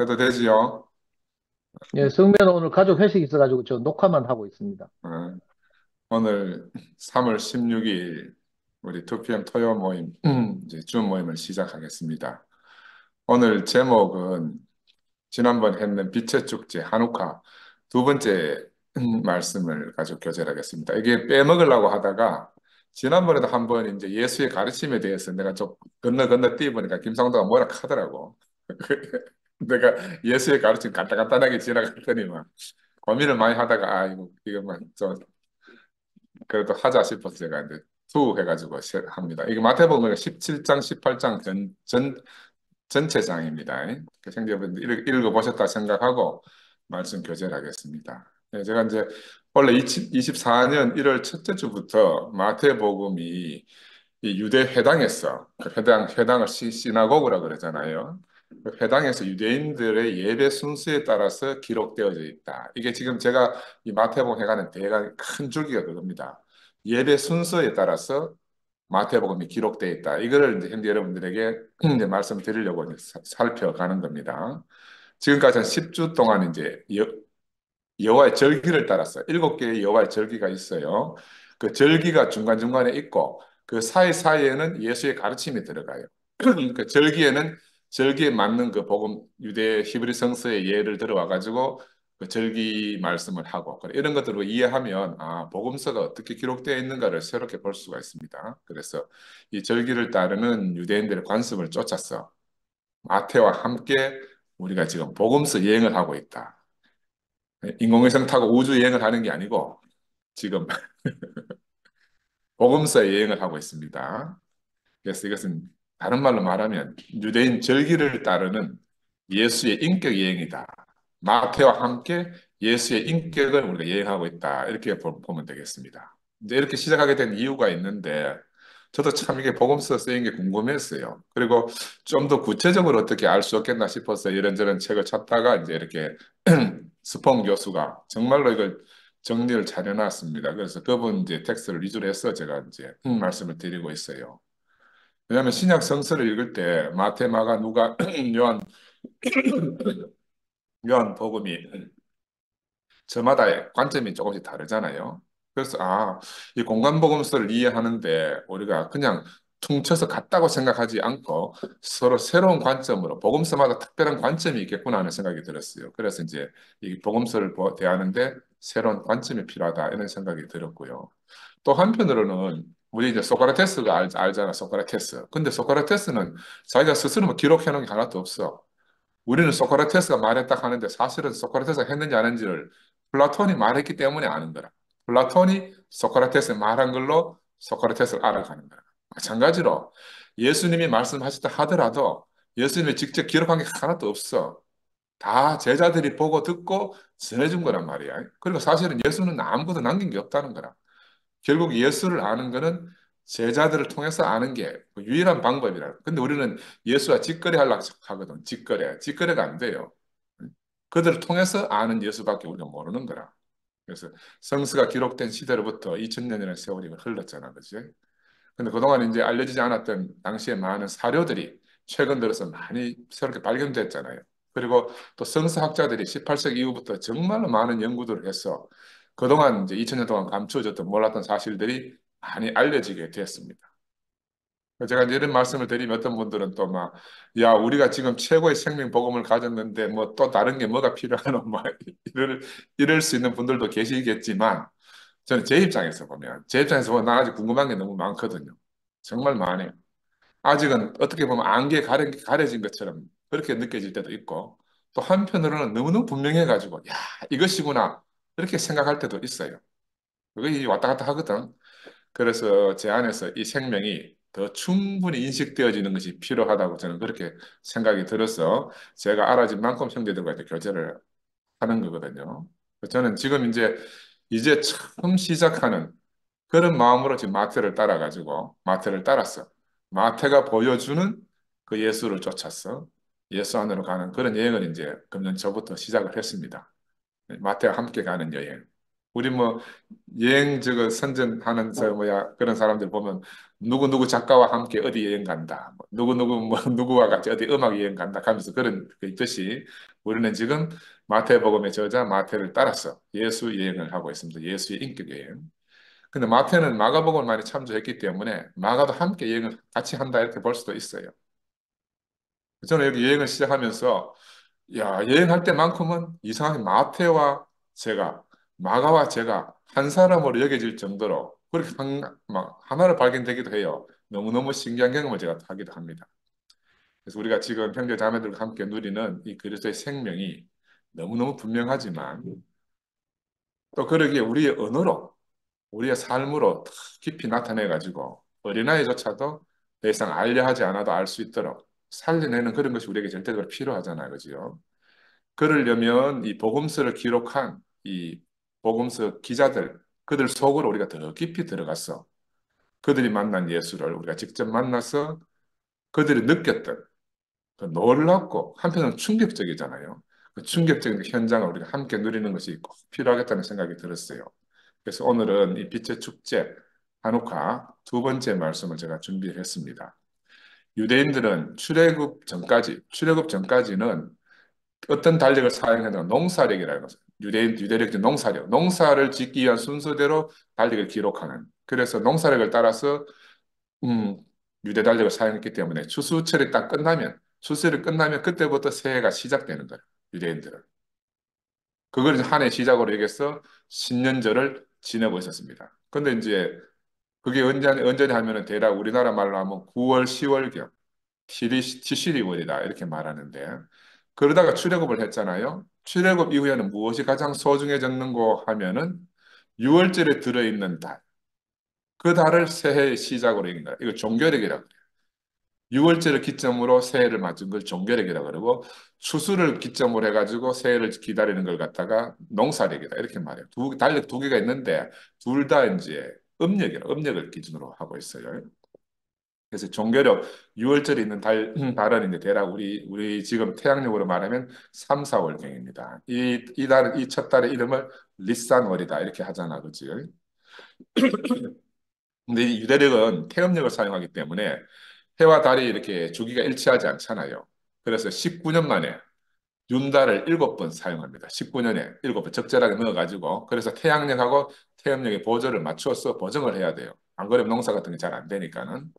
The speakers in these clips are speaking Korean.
해도 되지요? 예, 성면 오늘 가족 회식 있어가지고 저 녹화만 하고 있습니다. 어, 오늘 3월 16일 우리 2PM 토요 모임, 이제 줌 모임을 시작하겠습니다. 오늘 제목은 지난번 했는 빛의 축제 한우카 두 번째 말씀을 가지고 교제하겠습니다. 이게 빼먹으려고 하다가 지난번에도 한번 이제 예수의 가르침에 대해서 내가 좀 건너 뛰어보니까 김상도가 뭐라 하더라고. 내가 예수의 가르침 간단하게 지나갔더니만 고민을 많이 하다가 이거만 좀 그래도 하자 싶어서 제가 이제 투 해가지고 합니다. 이게 마태복음 17장, 18장 전체장입니다. 그 생제분들 읽어보셨다 생각하고 말씀 교제를 하겠습니다. 네, 제가 이제 원래 24년 1월 첫째 주부터 마태복음이 이 유대 회당에서 그 회당을 시나고그라 그러잖아요. 그 회당에서 유대인들의 예배 순서에 따라서 기록되어져 있다. 이게 지금 제가 이 마태복음 해가는 대강 큰 줄기가 그겁니다. 예배 순서에 따라서 마태복음이 기록되어 있다. 이거를 이제 현대 여러분들에게 이제 말씀드리려고 이제 살펴가는 겁니다. 지금까지 한 10주 동안 이제 여호와의 절기를 따라서 7개의 여호와의 절기가 있어요. 그 절기가 중간중간에 있고 그 사이사이에는 예수의 가르침이 들어가요. 그 절기에 맞는 그 복음 유대 히브리 성서의 예를 들어와 가지고 그 절기 말씀을 하고 이런 것들을 이해하면 복음서가 어떻게 기록되어 있는가를 새롭게 볼 수가 있습니다. 그래서 이 절기를 따르는 유대인들의 관습을 쫓아서 마태와 함께 우리가 지금 복음서 여행을 하고 있다. 인공위성 타고 우주 여행을 하는 게 아니고 지금 복음서 여행을 하고 있습니다. 그래서 이것은 다른 말로 말하면 유대인 절기를 따르는 예수의 인격 여행이다. 마태와 함께 예수의 인격을 우리가 여행하고 있다. 이렇게 보면 되겠습니다. 이제 이렇게 시작하게 된 이유가 있는데 저도 참 이게 복음서 쓰인 게 궁금했어요. 그리고 좀 더 구체적으로 어떻게 알 수 없겠나 싶어서 이런저런 책을 찾다가 이제 이렇게 스폰 교수가 정말로 이걸 정리를 잘 해놨습니다. 그래서 그분 이제 텍스트를 위주로 해서 제가 이제 말씀을 드리고 있어요. 왜냐하면 신약 성서를 읽을 때 마태, 마가, 누가, 요한, 요한 복음이 저마다의 관점이 조금씩 다르잖아요. 그래서 이 공간복음서를 이해하는데 우리가 그냥 퉁쳐서 같다고 생각하지 않고 서로 새로운 관점으로 복음서마다 특별한 관점이 있겠구나 하는 생각이 들었어요. 그래서 이제 이 복음서를 대하는데 새로운 관점이 필요하다 이런 생각이 들었고요. 또 한편으로는 우리 이제 소크라테스가 알잖아, 소크라테스. 근데 소크라테스는 자기가 스스로 뭐 기록해 놓은 게 하나도 없어. 우리는 소크라테스가 말했다 하는데 사실은 소크라테스가 했는지 안 했는지를 플라톤이 말했기 때문에 아는 거라. 플라톤이 소크라테스 말한 걸로 소크라테스를 알아가는 거라. 마찬가지로 예수님이 말씀하셨다 하더라도 예수님이 직접 기록한 게 하나도 없어. 다 제자들이 보고 듣고 전해준 거란 말이야. 그리고 사실은 예수는 아무것도 남긴 게 없다는 거라. 결국 예수를 아는 거는 제자들을 통해서 아는 게 유일한 방법이라. 근데 우리는 예수와 직거래 하려고 하거든. 직거래. 직거래가 안 돼요. 그들을 통해서 아는 예수밖에 우리가 모르는 거라. 그래서 성서가 기록된 시대로부터 2000년이라는 세월이 흘렀잖아. 그지? 근데 그동안 이제 알려지지 않았던 당시의 많은 사료들이 최근 들어서 많이 새롭게 발견됐잖아요. 그리고 또 성서학자들이 18세기 이후부터 정말로 많은 연구들을 해서 그동안 이제 2000년 동안 감추어졌던 몰랐던 사실들이 많이 알려지게 됐습니다. 제가 이제 이런 말씀을 드리면 어떤 분들은 또 막, 야, 우리가 지금 최고의 생명 복음을 가졌는데 뭐 또 다른 게 뭐가 필요하노? 막 이럴 수 있는 분들도 계시겠지만 저는 제 입장에서 보면 나 아직 궁금한 게 너무 많거든요. 정말 많아요. 아직은 어떻게 보면 안개에 가려진 것처럼 그렇게 느껴질 때도 있고 또 한편으로는 너무너무 분명해가지고 야, 이것이구나. 이렇게 생각할 때도 있어요. 그게 왔다 갔다 하거든. 그래서 제 안에서 이 생명이 더 충분히 인식되어지는 것이 필요하다고 저는 그렇게 생각이 들어서 제가 알아진 만큼 형제들과 이제 교제를 하는 거거든요. 저는 지금 이제 처음 시작하는 그런 마음으로 지금 마태를 따랐어. 마태가 보여주는 그 예수를 쫓았어. 예수 안으로 가는 그런 여행을 이제 금년 초부터 시작을 했습니다. 마태와 함께 가는 여행. 우리 뭐 여행 저거 선전하는 저 뭐야 그런 사람들 보면 누구 누구 작가와 함께 어디 여행 간다. 뭐 누구 누구 뭐 누구와 같이 어디 음악 여행 간다 하면서 그런 그 있듯이 우리는 지금 마태복음의 저자 마태를 따라서 예수 여행을 하고 있습니다. 예수의 인격 여행. 근데 마태는 마가복음을 많이 참조했기 때문에 마가도 함께 여행을 같이 한다 이렇게 볼 수도 있어요. 저는 여기 여행을 시작하면서 야, 여행할 때만큼은 이상하게 마태와 제가, 마가와 제가 한 사람으로 여겨질 정도로 그렇게 막 하나로 발견되기도 해요. 너무너무 신기한 경험을 제가 하기도 합니다. 그래서 우리가 지금 형제 자매들과 함께 누리는 이 그리스도의 생명이 너무너무 분명하지만 또 그러기에 우리의 언어로, 우리의 삶으로 더 깊이 나타내가지고 어린아이조차도 더 이상 알려 하지 않아도 알 수 있도록 살려내는 그런 것이 우리에게 절대적으로 필요하잖아요. 그죠? 그러려면 이 복음서를 기록한 이 복음서 기자들, 그들 속으로 우리가 더 깊이 들어가서 그들이 만난 예수를 우리가 직접 만나서 그들이 느꼈던 그 놀랍고 한편으로는 충격적이잖아요. 그 충격적인 현장을 우리가 함께 누리는 것이 꼭 필요하겠다는 생각이 들었어요. 그래서 오늘은 이 빛의 축제 한우카 두 번째 말씀을 제가 준비를 했습니다. 유대인들은 출애굽 전까지는 어떤 달력을 사용해도 농사력이라는 것은 유대력 농사력, 농사를 짓기 위한 순서대로 달력을 기록하는. 그래서 농사력을 따라서 음, 유대 달력을 사용했기 때문에 추수철이 딱 끝나면 추수철이 끝나면 그때부터 새해가 시작되는 거예요. 유대인들은 그걸 이제 한 해 시작으로 여기서 신년절을 지내고 있었습니다. 근데 이제 그게 언제냐 하면은 대략 우리나라 말로 하면 9월, 10월경 티시리월이다 이렇게 말하는데 그러다가 출애굽을 했잖아요. 출애굽 이후에는 무엇이 가장 소중해졌는고 하면은 6월절에 들어있는 달. 그 달을 새해의 시작으로 여긴다. 이거 종교력이라고 그래요. 6월절을 기점으로 새해를 맞춘 걸 종교력이라고 그러고 추수를 기점으로 해가지고 새해를 기다리는 걸 갖다가 농사력이다. 이렇게 말해요. 달력 두 개가 있는데 둘 다 이제 음력을 기준으로 하고 있어요. 그래서 종교력 6월절에 있는 달은 이제 대략 우리 지금 태양력으로 말하면 3, 4월경입니다. 이 달은 이 첫 달의 이름을 리산월이다 이렇게 하잖아, 그렇지? 근데 이 유대력은 태음력을 사용하기 때문에 해와 달이 이렇게 주기가 일치하지 않잖아요. 그래서 19년 만에 윤달을 7번 사용합니다. 19년에 7번 적절하게 넣어가지고 그래서 태양력하고 태음력의 보조를 맞추어서 보정을 해야 돼요. 안 그러면 농사 같은 게 잘 안 되니까는.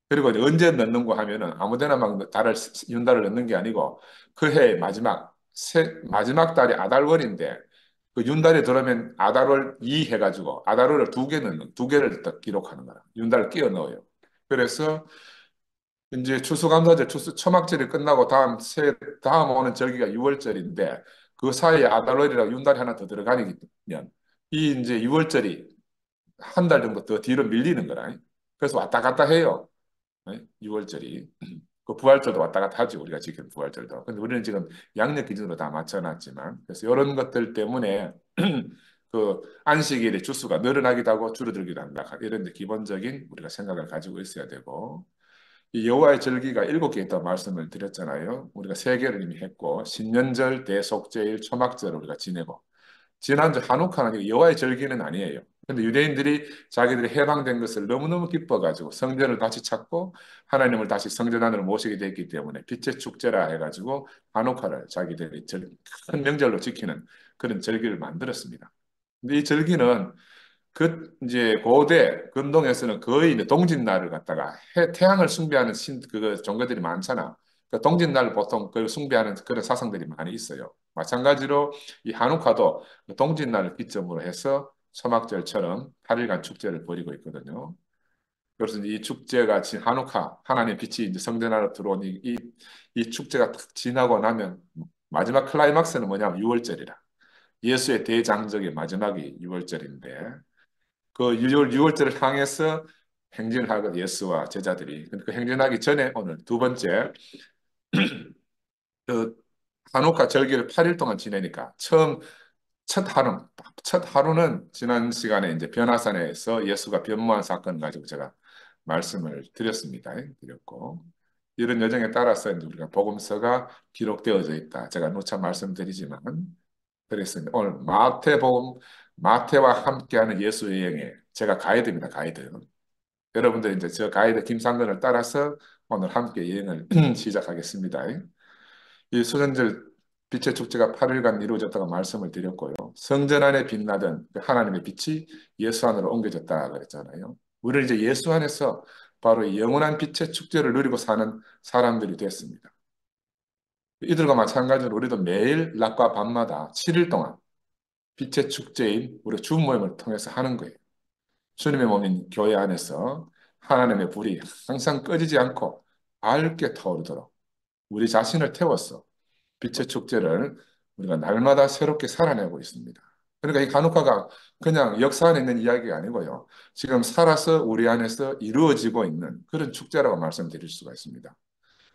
그리고 이제 언제 넣는 거 하면은 아무데나 막 윤달을 넣는 게 아니고 그 해 마지막 달이 아달월인데 그 윤달이 들어오면 아달월 2 해가지고 아달월을 두 개를 딱 기록하는 거야. 윤달을 끼워 넣어요. 그래서 이제 추수감사절, 초막절이 끝나고 다음 오는 절기가 6월절인데 그 사이에 아달월이라고 윤달이 하나 더 들어가면 이 이제 6월절이 한 달 정도 더 뒤로 밀리는 거라. 그래서 왔다 갔다 해요. 6월절이. 그 부활절도 왔다 갔다 하죠. 우리가 지금 부활절도. 근데 우리는 지금 양력 기준으로 다 맞춰놨지만 그래서 이런 것들 때문에 그 안식일의 주수가 늘어나기도 하고 줄어들기도 한다. 이런 기본적인 우리가 생각을 가지고 있어야 되고 이 여호와의 절기가 7개 있다고 말씀을 드렸잖아요. 우리가 3개를 이미 했고 신년절, 대속제일, 초막절을 우리가 지내고 지난주 한옥하는 여호와의 절기는 아니에요. 근데 유대인들이 자기들이 해방된 것을 너무너무 기뻐가지고 성전을 다시 찾고 하나님을 다시 성전 안으로 모시게 됐기 때문에 빛의 축제라 해가지고 한옥화를 자기들이 큰 명절로 지키는 그런 절기를 만들었습니다. 근데 이 절기는 이제 고대 근동에서는 거의 이제 동짓날을 갖다가 태양을 숭배하는 그거 종교들이 많잖아. 그 동짓날 보통 그 숭배하는 그런 사상들이 많이 있어요. 마찬가지로 이 한우카도 그 동짓날을 기점으로 해서 초막절처럼 8일간 축제를 벌이고 있거든요. 그래서 이제 이 축제가 한우카 하나님의 빛이 이제 성전 안으로 들어온 이 축제가 탁 지나고 나면 마지막 클라이막스는 뭐냐면 6월절이라. 예수의 대장적인 마지막이 6월절인데 그 6월절을 향해서 행진을 하고 예수와 제자들이 그 행진하기 전에 오늘 두 번째 그 한옥과 절기를 8일 동안 지내니까 첫 하루 첫 하루는 지난 시간에 이제 변화산에서 예수가 변모한 사건을 가지고 제가 말씀을 드렸고 이런 여정에 따라서 이제 우리가 복음서가 기록되어져 있다. 제가 누차 말씀드리지만 그랬습니다. 오늘 마태복음, 마태와 함께하는 예수 여행에 제가 가이드입니다. 가이드. 여러분들 이제 저 가이드 김상근을 따라서 오늘 함께 여행을 시작하겠습니다. 이 수련절 빛의 축제가 8일간 이루어졌다고 말씀을 드렸고요. 성전 안에 빛나던 그 하나님의 빛이 예수 안으로 옮겨졌다 그랬잖아요. 우리는 이제 예수 안에서 바로 이 영원한 빛의 축제를 누리고 사는 사람들이 됐습니다. 이들과 마찬가지로 우리도 매일 낮과 밤마다 7일 동안 빛의 축제인 우리 주 모임을 통해서 하는 거예요. 주님의 몸인 교회 안에서 하나님의 불이 항상 꺼지지 않고 밝게 타오르도록 우리 자신을 태워서 빛의 축제를 우리가 날마다 새롭게 살아내고 있습니다. 그러니까 이 간혹화가 그냥 역사 안에 있는 이야기가 아니고요. 지금 살아서 우리 안에서 이루어지고 있는 그런 축제라고 말씀드릴 수가 있습니다.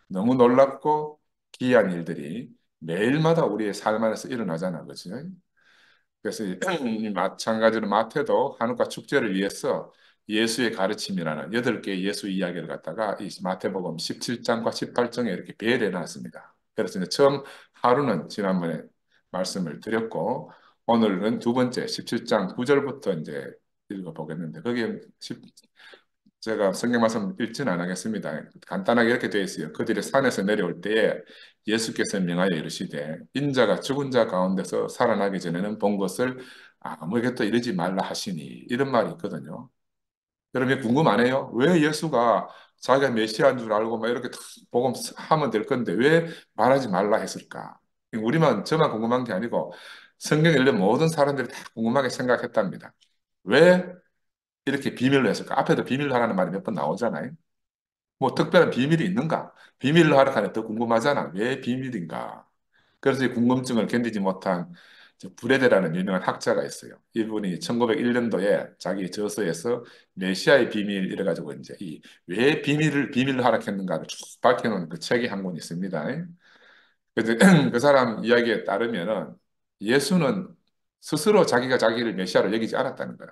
너무 놀랍고 기이한 일들이 매일마다 우리의 삶 안에서 일어나잖아, 그렇지? 그래서 마찬가지로 마태도 한우카 축제를 위해서 예수의 가르침이라는 8개의 예수 이야기를 갖다가 이 마태복음 17장과 18장에 이렇게 배열해 놨습니다. 그래서 이제 처음 하루는 지난번에 말씀을 드렸고 오늘은 두 번째 17장 9절부터 이제 읽어보겠는데 거기에 제가 성경 말씀 읽지는 안 하겠습니다. 간단하게 이렇게 되어 있어요. 그들이 산에서 내려올 때에 예수께서 명하여 이르시되 인자가 죽은 자 가운데서 살아나기 전에는 본 것을 아무에게 또 이르지 말라 하시니 이런 말이 있거든요. 여러분 궁금하네요. 왜 예수가 자기가 메시아인 줄 알고 막 이렇게 탁 복음하면 될 건데 왜 말하지 말라 했을까? 우리만 저만 궁금한 게 아니고 성경 읽는 모든 사람들이 다 궁금하게 생각했답니다. 왜 이렇게 비밀로 했을까? 앞에도 비밀로 하라는 말이 몇 번 나오잖아요. 뭐 특별한 비밀이 있는가? 비밀로 하라 하면 더 궁금하잖아. 왜 비밀인가? 그래서 이 궁금증을 견디지 못한 저 브레데라는 유명한 학자가 있어요. 이분이 1901년도에 자기 저서에서 메시아의 비밀 이래가지고 이제 이 왜 비밀을 비밀로 하락했는가를 쭉 밝혀놓은 그 책이 한 권 있습니다. 그래서 그 사람 이야기에 따르면은 예수는 스스로 자기가 자기를 메시아로 여기지 않았다는 거야.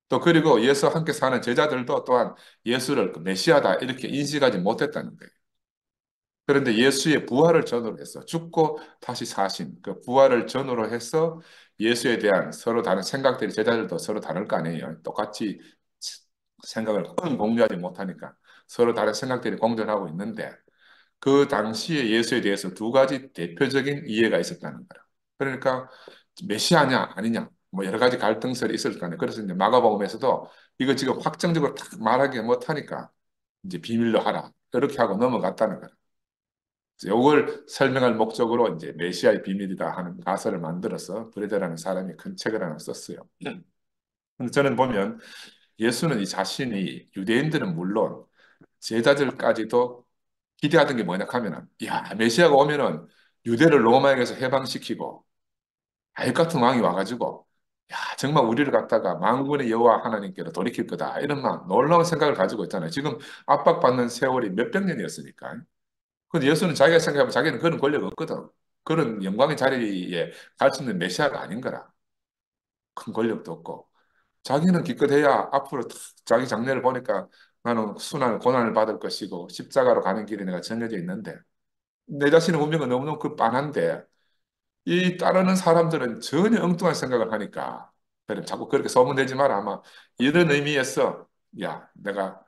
또 그리고 예수와 함께 사는 제자들도 또한 예수를 그 메시아다 이렇게 인식하지 못했다는 거예요. 그런데 예수의 부활을 전후로 해서 죽고 다시 사신 그 부활을 전후로 해서 예수에 대한 서로 다른 생각들이 제자들도 서로 다를 거 아니에요. 똑같이 생각을 공유하지 못하니까 서로 다른 생각들이 공존하고 있는데 그 당시에 예수에 대해서 두 가지 대표적인 이해가 있었다는 거예요. 그러니까 메시아냐 아니냐 뭐 여러 가지 갈등설이 있을 거 아니에요. 그래서 이제 마가복음에서도 이거 지금 확정적으로 딱 말하기 못하니까 이제 비밀로 하라 이렇게 하고 넘어갔다는 거예요. 이걸 설명할 목적으로 이제 메시아의 비밀이다 하는 가설을 만들어서 브레드라는 사람이 큰 책을 하나 썼어요. 근데 저는 보면 예수는 이 자신이 유대인들은 물론 제자들까지도 기대하던 게 뭐냐 하면은 야 메시아가 오면은 유대를 로마에게서 해방시키고 아이 같은 왕이 와가지고 야 정말 우리를 갖다가 만군의 여호와 하나님께로 돌이킬 거다 이런 막 놀라운 생각을 가지고 있잖아요. 지금 압박받는 세월이 몇백 년이었으니까. 근데 예수는 자기가 생각하면 자기는 그런 권력 없거든. 그런 영광의 자리에 갈 수 있는 메시아가 아닌 거라. 큰 권력도 없고. 자기는 기껏해야 앞으로 탁 자기 장래를 보니까 나는 순환, 고난을 받을 것이고 십자가로 가는 길이 내가 정해져 있는데 내 자신의 운명은 너무너무 그 빤한데 이 따르는 사람들은 전혀 엉뚱한 생각을 하니까 그래 자꾸 그렇게 소문내지 마라 아마 이런 의미에서 야 내가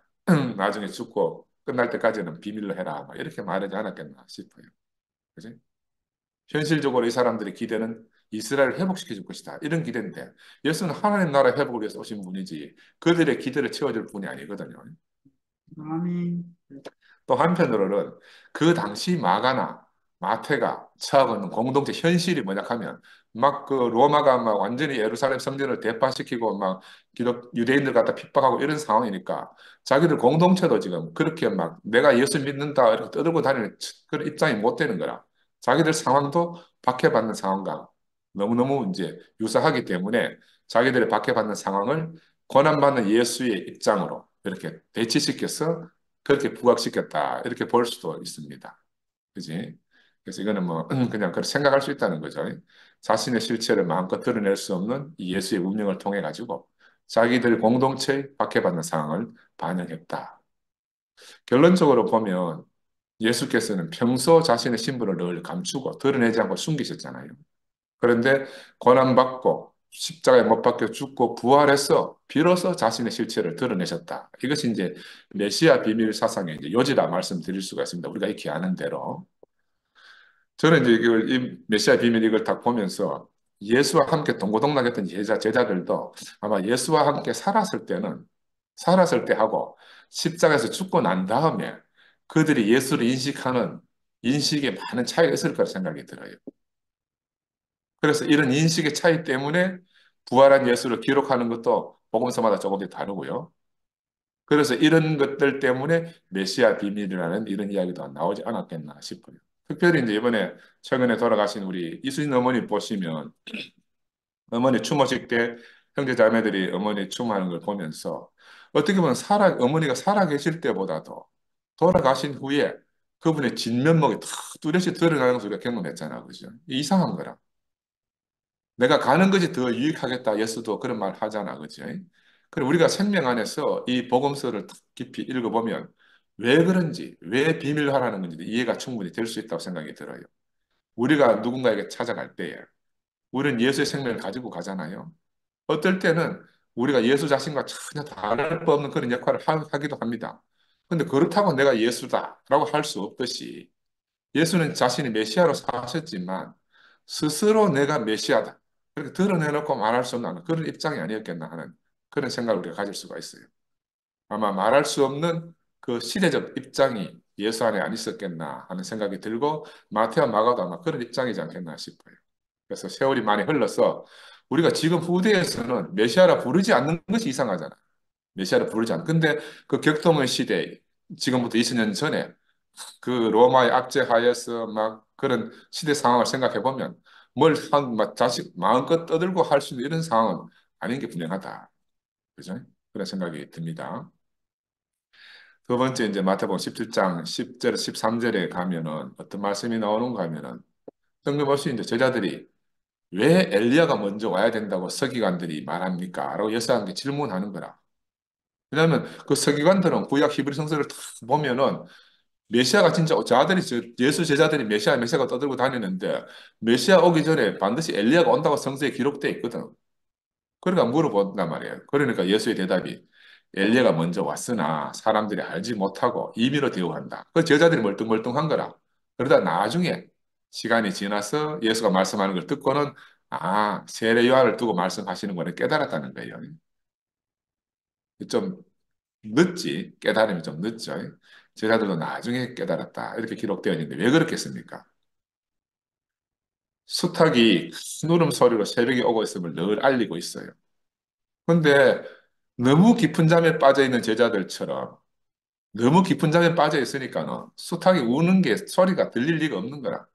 나중에 죽고 끝날 때까지는 비밀로 해라 막 이렇게 말하지 않았겠나 싶어요. 그지? 현실적으로 이 사람들의 기대는 이스라엘을 회복시켜 줄 것이다. 이런 기대인데 예수는 하나님 나라 회복을 위해서 오신 분이지 그들의 기대를 채워줄 분이 아니거든요. 아멘. 또 한편으로는 그 당시 마가나 마태가 처하고 있는 공동체 현실이 뭐냐 하면 막 그 로마가 막 완전히 예루살렘 성전을 대파시키고 막 유대인들 갖다 핍박하고 이런 상황이니까 자기들 공동체도 지금 그렇게 막 내가 예수 믿는다 이렇게 떠들고 다니는 그런 입장이 못 되는 거라. 자기들 상황도 박해받는 상황과 너무너무 이제 유사하기 때문에 자기들의 박해받는 상황을 고난받는 예수의 입장으로 이렇게 대치시켜서 그렇게 부각시켰다. 이렇게 볼 수도 있습니다. 그지? 그래서 이거는 뭐 그냥 그렇게 생각할 수 있다는 거죠. 자신의 실체를 마음껏 드러낼 수 없는 이 예수의 운명을 통해 가지고 자기들 공동체에 박해받는 상황을 반영했다. 결론적으로 보면 예수께서는 평소 자신의 신분을 늘 감추고 드러내지 않고 숨기셨잖아요. 그런데 고난받고 십자가에 못 박혀 죽고 부활해서 비로소 자신의 실체를 드러내셨다. 이것이 이제 메시아 비밀 사상의 이제 요지라 말씀드릴 수가 있습니다. 우리가 익히 아는 대로. 저는 이제 이걸 이 메시아 비밀 이걸 딱 보면서 예수와 함께 동고동락했던 제자들도 아마 예수와 함께 살았을 때 하고 십자가에서 죽고 난 다음에 그들이 예수를 인식하는 인식에 많은 차이가 있을 거라 생각이 들어요. 그래서 이런 인식의 차이 때문에 부활한 예수를 기록하는 것도 복음서마다 조금씩 다르고요. 그래서 이런 것들 때문에 메시아 비밀이라는 이런 이야기도 나오지 않았겠나 싶어요. 특별히 이제 이번에 최근에 돌아가신 우리 이수진 어머니 보시면 어머니 추모식 때 형제 자매들이 어머니 추모하는 걸 보면서 어떻게 보면 어머니가 살아 계실 때보다도 돌아가신 후에 그분의 진면목이 탁 뚜렷이 드러나는 것을 우리가 경험했잖아. 그죠? 이상한 거라. 내가 가는 것이 더 유익하겠다. 예수도 그런 말 하잖아. 그죠? 그리고 우리가 생명 안에서 이 복음서를 탁 깊이 읽어보면 왜 그런지, 왜 비밀화라는 건지 이해가 충분히 될 수 있다고 생각이 들어요. 우리가 누군가에게 찾아갈 때에 우리는 예수의 생명을 가지고 가잖아요. 어떨 때는 우리가 예수 자신과 전혀 다를 바 없는 그런 역할을 하기도 합니다. 근데 그렇다고 내가 예수다라고 할 수 없듯이 예수는 자신이 메시아로 사셨지만 스스로 내가 메시아다. 그렇게 드러내놓고 말할 수 없는 그런 입장이 아니었겠나 하는 그런 생각을 우리가 가질 수가 있어요. 아마 말할 수 없는 그 시대적 입장이 예수 안에 안 있었겠나 하는 생각이 들고 마태와 마가도 아마 그런 입장이지 않겠나 싶어요. 그래서 세월이 많이 흘러서 우리가 지금 후대에서는 메시아라 부르지 않는 것이 이상하잖아. 메시아를 부르지 않는. 근데 그 격동의 시대, 지금부터 2000년 전에 그 로마의 압제하에서 막 그런 시대 상황을 생각해 보면 막 자식 마음껏 떠들고 할 수 있는 이런 상황은 아닌 게 분명하다. 그죠? 그런 생각이 듭니다. 두 번째 이제 마태복음 17장 10절, 13절에 가면은 어떤 말씀이 나오는가 하면은 뜬금없이 이제 제자들이 왜 엘리야가 먼저 와야 된다고 서기관들이 말합니까? 라고 예수님께 질문하는 거라. 왜냐하면 그 서기관들은 구약 히브리 성서를 다 보면은 메시아가 진짜 예수 제자들이 메시아가 떠들고 다니는데 메시아 오기 전에 반드시 엘리야가 온다고 성서에 기록돼 있거든. 그러니까 물어본단 말이에요. 그러니까 예수의 대답이 엘리야가 먼저 왔으나 사람들이 알지 못하고 임의로 대우한다. 그 제자들이 멀뚱멀뚱한 거라. 그러다 나중에 시간이 지나서 예수가 말씀하는 걸 듣고는 세례 요한을 두고 말씀하시는 거를 깨달았다는 거예요. 좀 늦지. 깨달음이 좀 늦죠. 제자들도 나중에 깨달았다. 이렇게 기록되어 있는데 왜 그렇겠습니까? 수탉이 큰 울음소리로 새벽에 오고 있음을 늘 알리고 있어요. 근데 너무 깊은 잠에 빠져 있는 제자들처럼 너무 깊은 잠에 빠져 있으니까는 수탉이 우는 게 소리가 들릴 리가 없는 거라.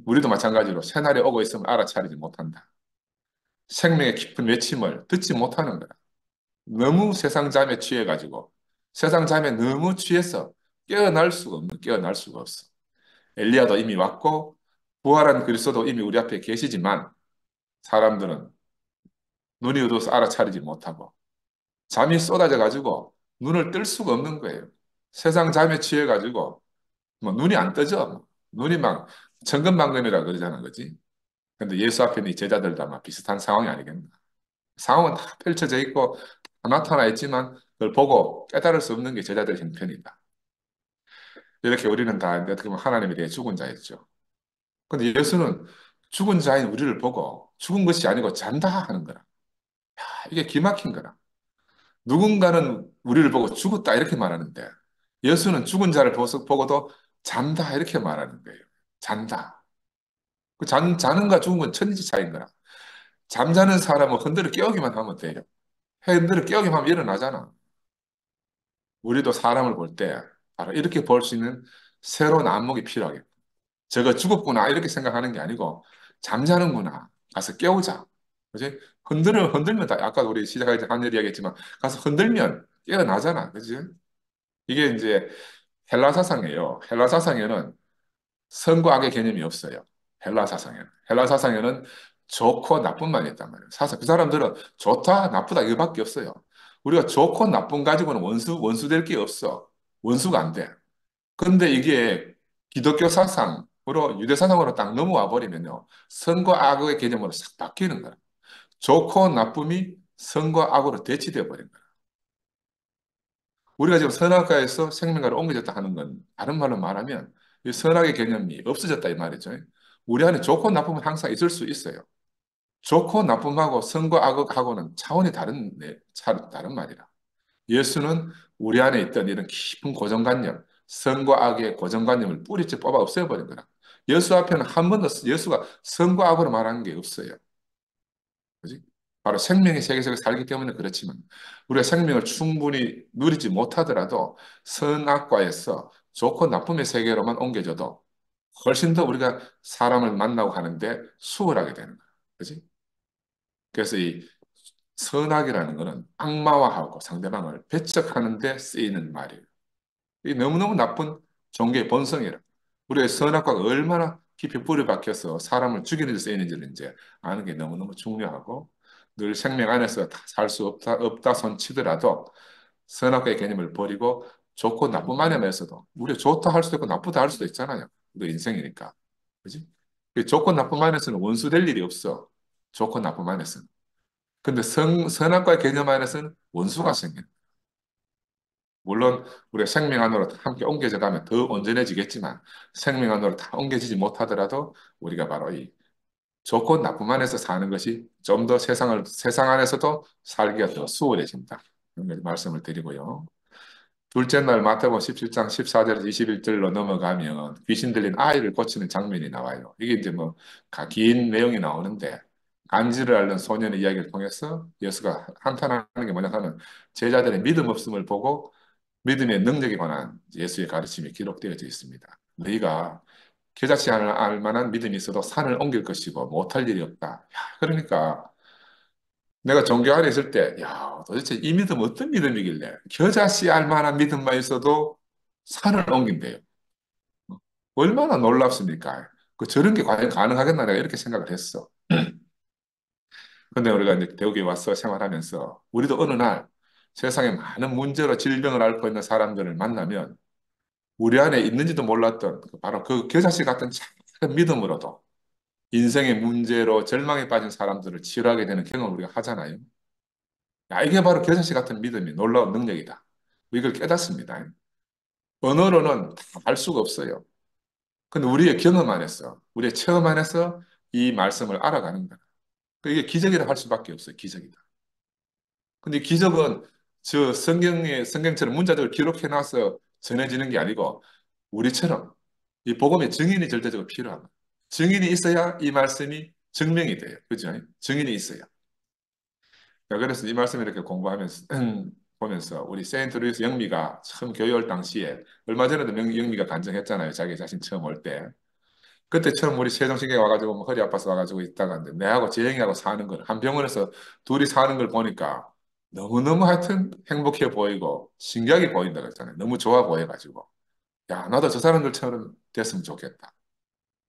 우리도 마찬가지로 새날이 오고 있으면 알아차리지 못한다. 생명의 깊은 외침을 듣지 못하는 거라. 너무 세상 잠에 취해가지고 세상 잠에 너무 취해서 깨어날 수가 없어. 엘리야도 이미 왔고 부활한 그리스도도 이미 우리 앞에 계시지만 사람들은 눈이 어두워서 알아차리지 못하고 잠이 쏟아져 가지고 눈을 뜰 수가 없는 거예요. 세상 잠에 취해 가지고 뭐 눈이 안 뜨죠. 눈이 막 천근만근이라 그러자는 거지. 근데 예수 앞에 있는 이 제자들도 아마 비슷한 상황이 아니겠나. 상황은 다 펼쳐져 있고 다 나타나 있지만 그걸 보고 깨달을 수 없는 게 제자들의 형편이다. 이렇게 우리는 다 어떻게 보면 하나님에 대해 죽은 자였죠. 근데 예수는 죽은 자인 우리를 보고 죽은 것이 아니고 잔다 하는 거라. 이게 기막힌 거라. 누군가는 우리를 보고 죽었다 이렇게 말하는데 예수는 죽은 자를 보고도 잔다 이렇게 말하는 거예요. 잔다. 자는가 죽은 건 천지 차이인 거라. 잠자는 사람은 흔들어 깨우기만 하면 돼요. 흔들어 깨우기만 하면 일어나잖아. 우리도 사람을 볼 때 바로 이렇게 볼 수 있는 새로운 안목이 필요하겠다. 저거 죽었구나 이렇게 생각하는 게 아니고 잠자는구나 가서 깨우자. 그지? 흔들면 다 아까 우리 시작할 때 한 이야기했지만 가서 흔들면 깨어나잖아. 그지? 이게 이제 헬라 사상이에요. 헬라 사상에는 선과 악의 개념이 없어요. 헬라 사상에는. 헬라 사상에는 좋고 나쁜만 있단 말이에요. 그 사람들은 좋다, 나쁘다 이거밖에 없어요. 우리가 좋고 나쁜 가지고는 원수 될 게 없어. 원수가 안 돼. 근데 이게 기독교 사상 유대사상으로 딱 넘어와 버리면요. 선과 악의 개념으로 싹 바뀌는 거예요. 좋고 나쁨이 선과 악으로 대치되어 버린 거예요. 우리가 지금 선악과에서 생명과로 옮겨졌다 하는 건 다른 말로 말하면 이 선악의 개념이 없어졌다 이 말이죠. 우리 안에 좋고 나쁨은 항상 있을 수 있어요. 좋고 나쁨하고 선과 악하고는 차원이 다른 말이라. 예수는 우리 안에 있던 이런 깊은 고정관념, 선과 악의 고정관념을 뿌리째 뽑아 없애버린 거라. 예수 앞에는 한 번도 예수가 선과 악으로 말하는 게 없어요. 그지? 바로 생명의 세계에서 살기 때문에 그렇지만 우리가 생명을 충분히 누리지 못하더라도 선악과에서 좋고 나쁨의 세계로만 옮겨져도 훨씬 더 우리가 사람을 만나고 하는데 수월하게 되는 거야. 그지? 그래서 이 선악이라는 거는 악마화하고 상대방을 배척하는 데 쓰이는 말이에요. 이 너무너무 나쁜 종교의 본성이라. 우리의 선악과가 얼마나 깊이 뿌리 박혀서 사람을 죽이는 데 쓰이는지를 이제 아는 게 너무너무 중요하고 늘 생명 안에서 살 수 없다 손치더라도 선악과의 개념을 버리고 좋고 나쁜 마음에서도 우리가 좋다 할 수도 있고 나쁘다 할 수도 있잖아요. 우리 인생이니까. 그지? 그 좋고 나쁜 마음에서는 원수 될 일이 없어. 좋고 나쁜 마음에서는. 근데 선악과의 개념 안에서는 원수가 생겨. 물론 우리가 생명 안으로 함께 옮겨져 가면 더 온전해지겠지만 생명 안으로 다 옮겨지지 못하더라도 우리가 바로 이 좋고 나쁨 안에서 사는 것이 좀 더 세상 안에서도 살기가 더 수월해진다. 이런 걸 말씀을 드리고요. 둘째 날 마태복음 17장 14절에서 21절로 넘어가면 귀신 들린 아이를 고치는 장면이 나와요. 이게 이제 뭐 긴 내용이 나오는데 간지를 앓는 소년의 이야기를 통해서 예수가 한탄하는 게 뭐냐 하면 제자들의 믿음 없음을 보고 믿음의 능력에 관한 예수의 가르침이 기록되어져 있습니다. 너희가 겨자씨 하나 알 만한 믿음이 있어도 산을 옮길 것이고 못할 일이 없다. 야, 그러니까 내가 종교 안에 있을 때, 야, 도대체 이 믿음 어떤 믿음이길래 겨자씨 알 만한 믿음만 있어도 산을 옮긴대요. 얼마나 놀랍습니까? 저런 게 과연 가능하겠나 내가 이렇게 생각을 했어. 근데 우리가 이제 대구에 와서 생활하면서 우리도 어느 날 세상에 많은 문제로 질병을 앓고 있는 사람들을 만나면 우리 안에 있는지도 몰랐던 바로 그 겨자씨 같은 작은 믿음으로도 인생의 문제로 절망에 빠진 사람들을 치유하게 되는 경험을 우리가 하잖아요. 야, 이게 바로 겨자씨 같은 믿음이 놀라운 능력이다. 이걸 깨닫습니다. 언어로는 다 알 수가 없어요. 근데 우리의 경험 안에서, 우리의 체험 안에서 이 말씀을 알아가는 거야. 이게 기적이라 할 수밖에 없어요. 기적이다. 근데 기적은 성경처럼 문자적으로 기록해놔서 전해지는 게 아니고 우리처럼 이 복음의 증인이 절대적으로 필요합니다. 증인이 있어야 이 말씀이 증명이 돼요. 그죠? 증인이 있어야. 자, 그래서 이 말씀 이렇게 공부하면서 보면서 우리 세인트 루이스 영미가 처음 교회 올 당시에 얼마 전에도 영미가 간증했잖아요. 자기 자신 처음 올 때. 그때 처음 우리 세종시경에 와가지고 뭐 허리 아파서 와가지고 있다가 근데 내하고 재영이하고 사는 걸 한 병원에서 둘이 사는 걸 보니까 너무너무 하여튼 행복해 보이고 신기하게 보인다 그랬잖아요. 너무 좋아 보여가지고 야 나도 저 사람들처럼 됐으면 좋겠다.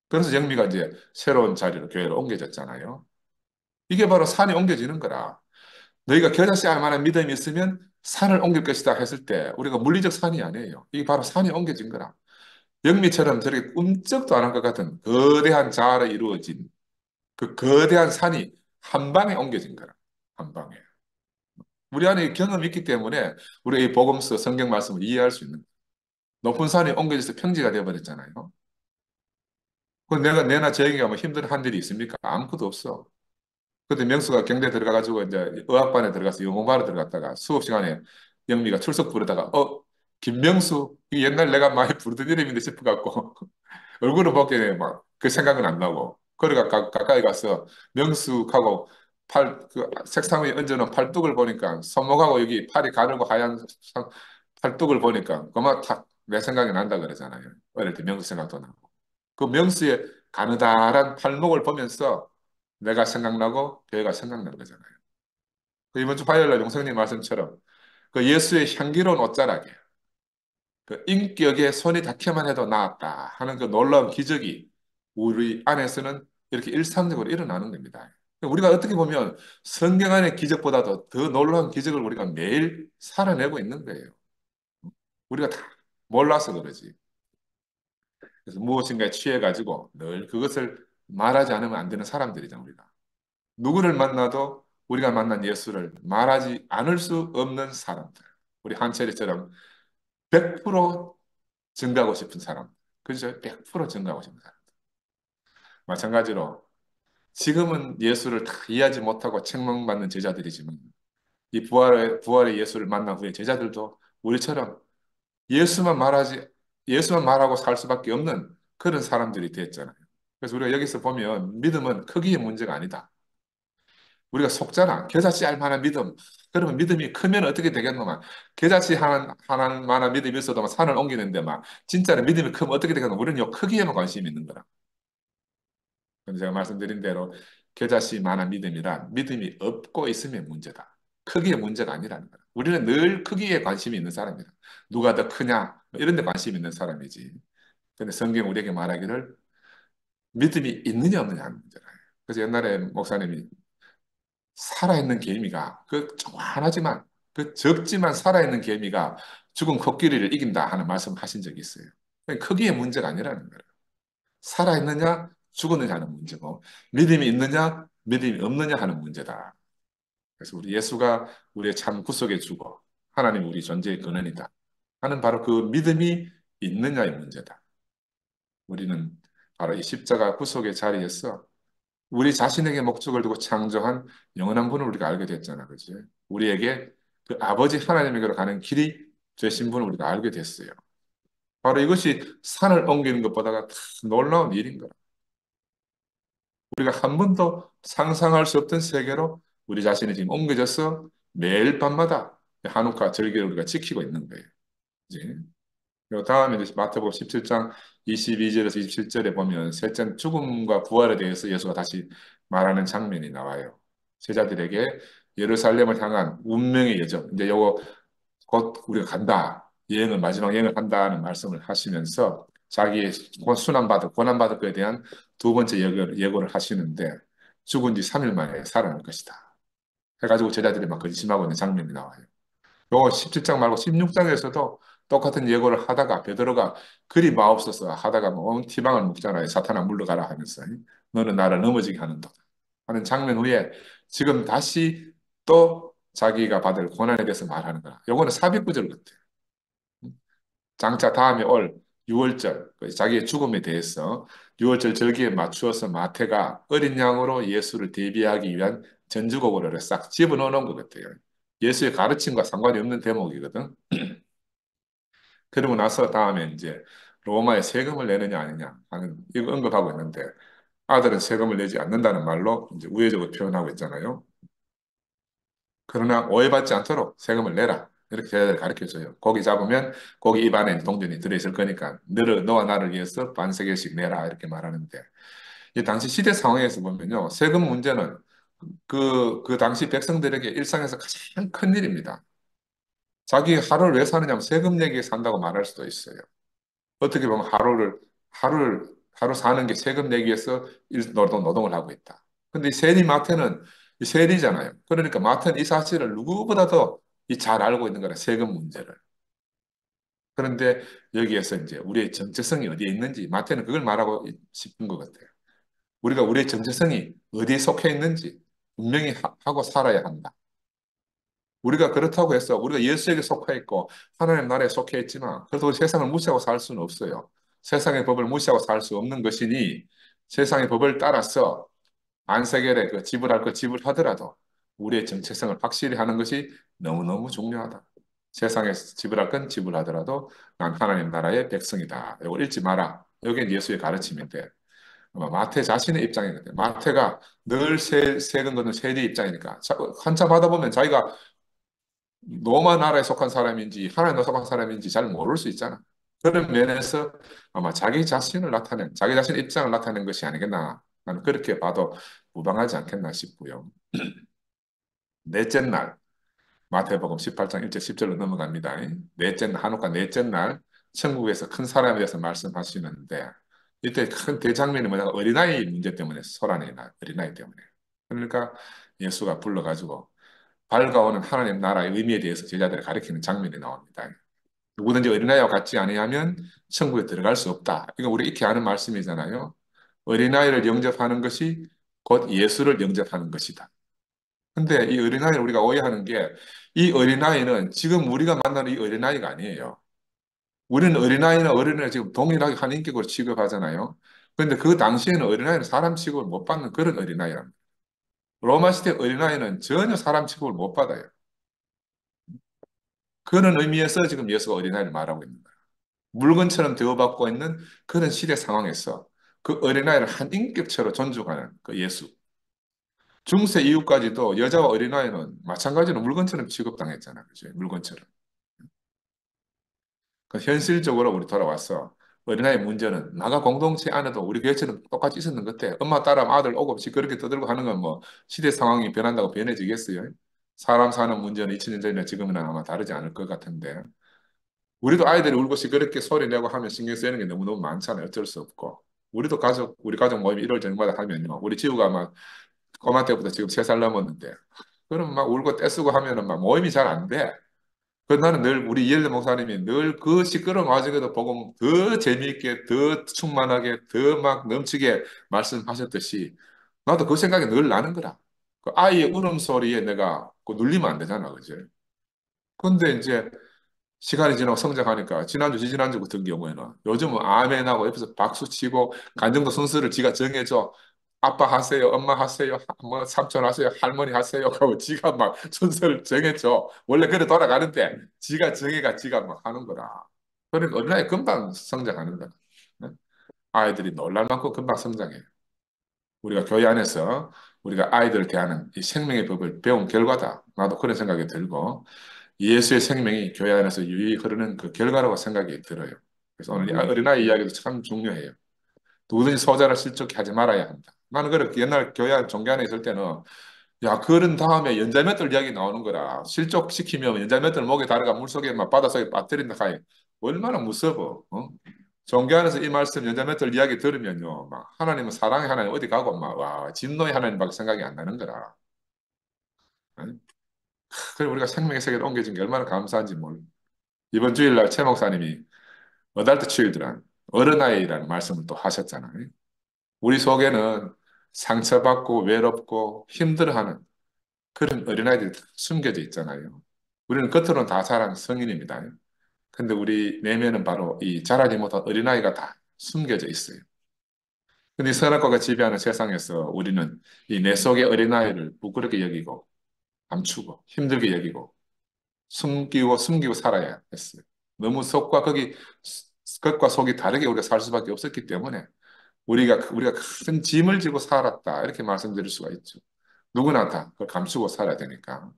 그래서 영미가 이제 새로운 자리로 교회로 옮겨졌잖아요. 이게 바로 산이 옮겨지는 거라. 너희가 겨자씨 알 만한 믿음이 있으면 산을 옮길 것이다 했을 때 우리가 물리적 산이 아니에요. 이게 바로 산이 옮겨진 거라. 영미처럼 저렇게 꿈쩍도 안 한 것 같은 거대한 자아로 이루어진 그 거대한 산이 한 방에 옮겨진 거라. 한 방에. 우리 안에 경험이 있기 때문에 우리가 이 복음서 성경 말씀을 이해할 수 있는 거예요. 높은 산이 옮겨져서 평지가 되어버렸잖아요. 그 내나 재영이가 뭐 힘든 일이 있습니까? 아무것도 없어. 그때 명수가 경대 들어가가지고 이제 의학반에 들어가서 영어반에 들어갔다가 수업 시간에 영미가 출석 부르다가 김명수 이 옛날 내가 많이 부르던 이름인데 싶어갖고 얼굴을 보게 막 그 생각은 안 나고 그러니까 가까이 가서 명수하고 책상 위에 얹어놓은 팔뚝을 보니까 손목하고 여기 팔이 가늘고 하얀 팔뚝을 보니까 그만 탁 내 생각이 난다 그러잖아요. 어릴 때 명수 생각도 나고 그 명수의 가느다란 팔목을 보면서 내가 생각나고 교회가 생각난 거잖아요. 그 이번 주 화요일 날 용성님 말씀처럼 그 예수의 향기로운 옷자락에 그 인격에 손이 닿기만 해도 나았다 하는 그 놀라운 기적이 우리 안에서는 이렇게 일상적으로 일어나는 겁니다. 우리가 어떻게 보면 성경 안의 기적보다도 더 놀라운 기적을 우리가 매일 살아내고 있는 거예요. 우리가 다 몰라서 그러지. 그래서 무엇인가에 취해가지고 늘 그것을 말하지 않으면 안 되는 사람들이죠, 우리가. 누구를 만나도 우리가 만난 예수를 말하지 않을 수 없는 사람들. 우리 한철이처럼 100% 증가하고 싶은 사람. 그죠? 100% 증가하고 싶은 사람. 마찬가지로 지금은 예수를 다 이해하지 못하고 책망받는 제자들이지만 이 부활의 예수를 만난 후에 제자들도 우리처럼 예수만 말하지, 예수만 말하고 살 수밖에 없는 그런 사람들이 됐잖아요. 그래서 우리가 여기서 보면 믿음은 크기의 문제가 아니다. 우리가 속잖아. 겨자씨 알 만한 믿음. 그러면 믿음이 크면 어떻게 되겠노? 막 겨자씨 하나 만한 믿음이 있어도 막 산을 옮기는데 막 진짜로 믿음이 크면 어떻게 되겠노? 우리는 요 크기에만 관심이 있는 거라. 근데 제가 말씀드린 대로 겨자씨만한 믿음이란 믿음이 없고 있으면 문제다. 크기의 문제가 아니라는 거야. 우리는 늘 크기에 관심이 있는 사람이다. 누가 더 크냐? 뭐 이런 데 관심이 있는 사람이지. 근데 성경 우리에게 말하기를 믿음이 있느냐 없느냐 하는 문제다. 그래서 옛날에 목사님이 살아있는 개미가 그 조그만하지만 그 적지만 살아있는 개미가 죽은 코끼리를 이긴다 하는 말씀 하신 적이 있어요. 크기의 문제가 아니라는 거예요. 살아있느냐 죽었느냐 하는 문제고 믿음이 있느냐 믿음이 없느냐 하는 문제다. 그래서 우리 예수가 우리의 참 구속의 주고 하나님 우리 존재의 근원이다 하는 바로 그 믿음이 있느냐의 문제다. 우리는 바로 이 십자가 구속의 자리에서 우리 자신에게 목적을 두고 창조한 영원한 분을 우리가 알게 됐잖아. 그지? 우리에게 그 아버지 하나님에게로 가는 길이 되신 분을 우리가 알게 됐어요. 바로 이것이 산을 옮기는 것보다가 더 놀라운 일인 거야. 우리가 한 번도 상상할 수 없던 세계로 우리 자신이 지금 옮겨져서 매일 밤마다 한옥과 절기를 우리가 지키고 있는 거예요. 그지? 그리고 다음에 이제 마태복음 17장 22절에서 27절에 보면 셋째 죽음과 부활에 대해서 예수가 다시 말하는 장면이 나와요. 제자들에게 예루살렘을 향한 운명의 여정. 이제 요거 곧 우리가 간다. 여행을 마지막 여행을 한다는 말씀을 하시면서 자기의 순환받을 고난받을 것에 대한 두 번째 예고를 하시는데 죽은 지 3일 만에 살아날 것이다. 해가지고 제자들이 막 근심하고 있는 장면이 나와요. 요 17장 말고 16장에서도 똑같은 예고를 하다가 베드로가 그리 마옵소서 하다가 뭐 티방을 묶잖아요. 사탄아 물러가라 하면서 너는 나를 넘어지게 하는도다 하는 장면 후에 지금 다시 또 자기가 받을 고난에 대해서 말하는 거야. 요거는 삽입구절 같아요. 장차 다음에 올 6월절 자기의 죽음에 대해서 6월절 절기에 맞추어서 마태가 어린 양으로 예수를 대비하기 위한 전주곡을 싹 집어넣어 놓은 것 같아요. 예수의 가르침과 상관이 없는 대목이거든. 그러고 나서 다음에 이제 로마에 세금을 내느냐 아니냐 하는 이거 언급하고 있는데 아들은 세금을 내지 않는다는 말로 이제 우회적으로 표현하고 있잖아요. 그러나 오해받지 않도록 세금을 내라. 이렇게 제자들 가르쳐 줘요. 고기 잡으면 고기 입 안에 동전이 들어있을 거니까 너와 나를 위해서 반세겔씩 내라. 이렇게 말하는데 이 당시 시대 상황에서 보면요. 세금 문제는 그 당시 백성들에게 일상에서 가장 큰 일입니다. 자기 하루를 왜 사느냐면 세금 내기에 산다고 말할 수도 있어요. 어떻게 보면 하루 사는 게 세금 내기 위해서 노동을 하고 있다. 근데 이 세리마트는 이 세리잖아요. 그러니까 마트는 이 사실을 누구보다도 이 잘 알고 있는 거라 세금 문제를. 그런데 여기에서 이제 우리의 정체성이 어디에 있는지 마트는 그걸 말하고 싶은 것 같아요. 우리가 우리의 정체성이 어디에 속해 있는지 분명히 하고 살아야 한다. 우리가 그렇다고 해서 우리가 예수에게 속해 있고 하나님 나라에 속해 있지만 그래도 세상을 무시하고 살 수는 없어요. 세상의 법을 무시하고 살 수 없는 것이니 세상의 법을 따라서 안세겔에 그 지불할 거 지불하더라도 우리의 정체성을 확실히 하는 것이 너무너무 중요하다. 세상에 지불할 건 지불하더라도 난 하나님 나라의 백성이다. 이거 읽지 마라. 이게 예수의 가르침인데 아마 마태 자신의 입장이거든요. 마태가 늘 세금 걷는 세리 입장이니까 한참 하다 보면 자기가 로마 나라에 속한 사람인지 하나님 나라에 속한 사람인지 잘 모를 수 있잖아. 그런 면에서 아마 자기 자신을 나타낸, 자기 자신의 입장을 나타낸 것이 아니겠나. 나는 그렇게 봐도 무방하지 않겠나 싶고요. 넷째 날, 마태복음 18장 1절 10절로 넘어갑니다. 넷째 날, 한옥과 넷째 날, 천국에서 큰 사람에 대해서 말씀하시는데, 이때 큰 대장면이 뭐냐면 어린아이 문제 때문에 소란이 나, 어린아이 때문에. 그러니까 예수가 불러가지고 밝아오는 하나님 나라의 의미에 대해서 제자들을 가리키는 장면이 나옵니다. 누구든지 어린아이와 같지 아니하면 천국에 들어갈 수 없다. 이거 우리 익히 아는 말씀이잖아요. 어린아이를 영접하는 것이 곧 예수를 영접하는 것이다. 근데 이 어린아이를 우리가 오해하는 게 이 어린아이는 지금 우리가 만나는 이 어린아이가 아니에요. 우리는 어린아이나 어른을 지금 동일하게 한 인격으로 취급하잖아요. 그런데 그 당시에는 어린아이는 사람 취급을 못 받는 그런 어린아이랍니다. 로마 시대 어린아이는 전혀 사람 취급을 못 받아요. 그런 의미에서 지금 예수가 어린아이를 말하고 있는 거예요. 물건처럼 대우받고 있는 그런 시대 상황에서 그 어린아이를 한 인격체로 존중하는 그 예수. 중세 이후까지도 여자와 어린아이는 마찬가지로 물건처럼 취급당했잖아요. 그죠? 물건처럼. 그 현실적으로 우리 돌아왔어. 어린아이 문제는 나가 공동체 안에도 우리 교회처럼 똑같이 있었는 것 같아. 엄마 따라 아들 오고 시끄럽게 떠들고 하는 건 뭐 시대 상황이 변한다고 변해지겠어요? 사람 사는 문제는 2000년 전이나 지금은 아마 다르지 않을 것 같은데. 우리도 아이들이 울고 시끄럽게 소리 내고 하면 신경 쓰이는 게 너무너무 많잖아요. 어쩔 수 없고. 우리 가족 모임 1월 저녁마다 하면요. 우리 지우가 막 꼬마 때부터 지금 3살 넘었는데. 그럼 막 울고 떼쓰고 하면은 막 모임이 잘 안 돼. 그 나는 늘 우리 이엘드 목사님이 늘 그 시끄러운 와중에도 복음 더 재미있게, 더 충만하게, 더 막 넘치게 말씀하셨듯이 나도 그 생각이 늘 나는 거라. 그 아이의 울음소리에 내가 그 눌리면 안 되잖아, 그지? 근데 이제 시간이 지나고 성장하니까 지난주, 지지난주 같은 경우에는 요즘은 아멘하고 옆에서 박수 치고 간정도 순서를 지가 정해줘. 아빠 하세요, 엄마 하세요, 뭐 삼촌 하세요, 할머니 하세요 하고 지가 막 순서를 정해줘. 원래 그래 돌아가는데 지가 정해가 지가 막 하는 거라. 그러니까 어린아이 금방 성장하는 거야. 네? 아이들이 놀랄 만큼 금방 성장해. 우리가 교회 안에서 우리가 아이들을 대하는 이 생명의 법을 배운 결과다. 나도 그런 생각이 들고 예수의 생명이 교회 안에서 유유히 흐르는 그 결과라고 생각이 들어요. 그래서 오늘 이 어린아이 이야기도 참 중요해요. 누구든지 소자를 실족히 하지 말아야 한다. 나는 그렇게 옛날 교회 안 종교 안에 있을 때는 야, 그런 다음에 연자맷돌 이야기 나오는 거라. 실족시키면 연자맷돌 목에 다리가 물속에 막 바닷속에 빠뜨린다 하이. 얼마나 무서워. 어? 종교 안에서 이 말씀 연자맷돌 이야기 들으면요. 막 하나님은 사랑의 하나님 어디 가고 막 와, 진노의 하나님밖에 생각이 안 나는 거라. 응? 그래 우리가 생명의 세계를 옮겨준 게 얼마나 감사한지 몰라. 이번 주일날 최 목사님이 어덜트 칠드란 어른아이라는 말씀을 또 하셨잖아요. 우리 속에는 상처받고 외롭고 힘들어하는 그런 어린아이들이 다 숨겨져 있잖아요. 우리는 겉으로는 다 자란 성인입니다. 근데 우리 내면은 바로 이 자라지 못한 어린아이가 다 숨겨져 있어요. 근데 이 선악과가 지배하는 세상에서 우리는 이 내 속의 어린아이를 부끄럽게 여기고 감추고 힘들게 여기고 숨기고 살아야 했어요. 너무 속과 거기 겉과 속이 다르게 우리가 살 수밖에 없었기 때문에 우리가 큰 짐을 지고 살았다 이렇게 말씀드릴 수가 있죠. 누구나 다 그걸 감추고 살아야 되니까.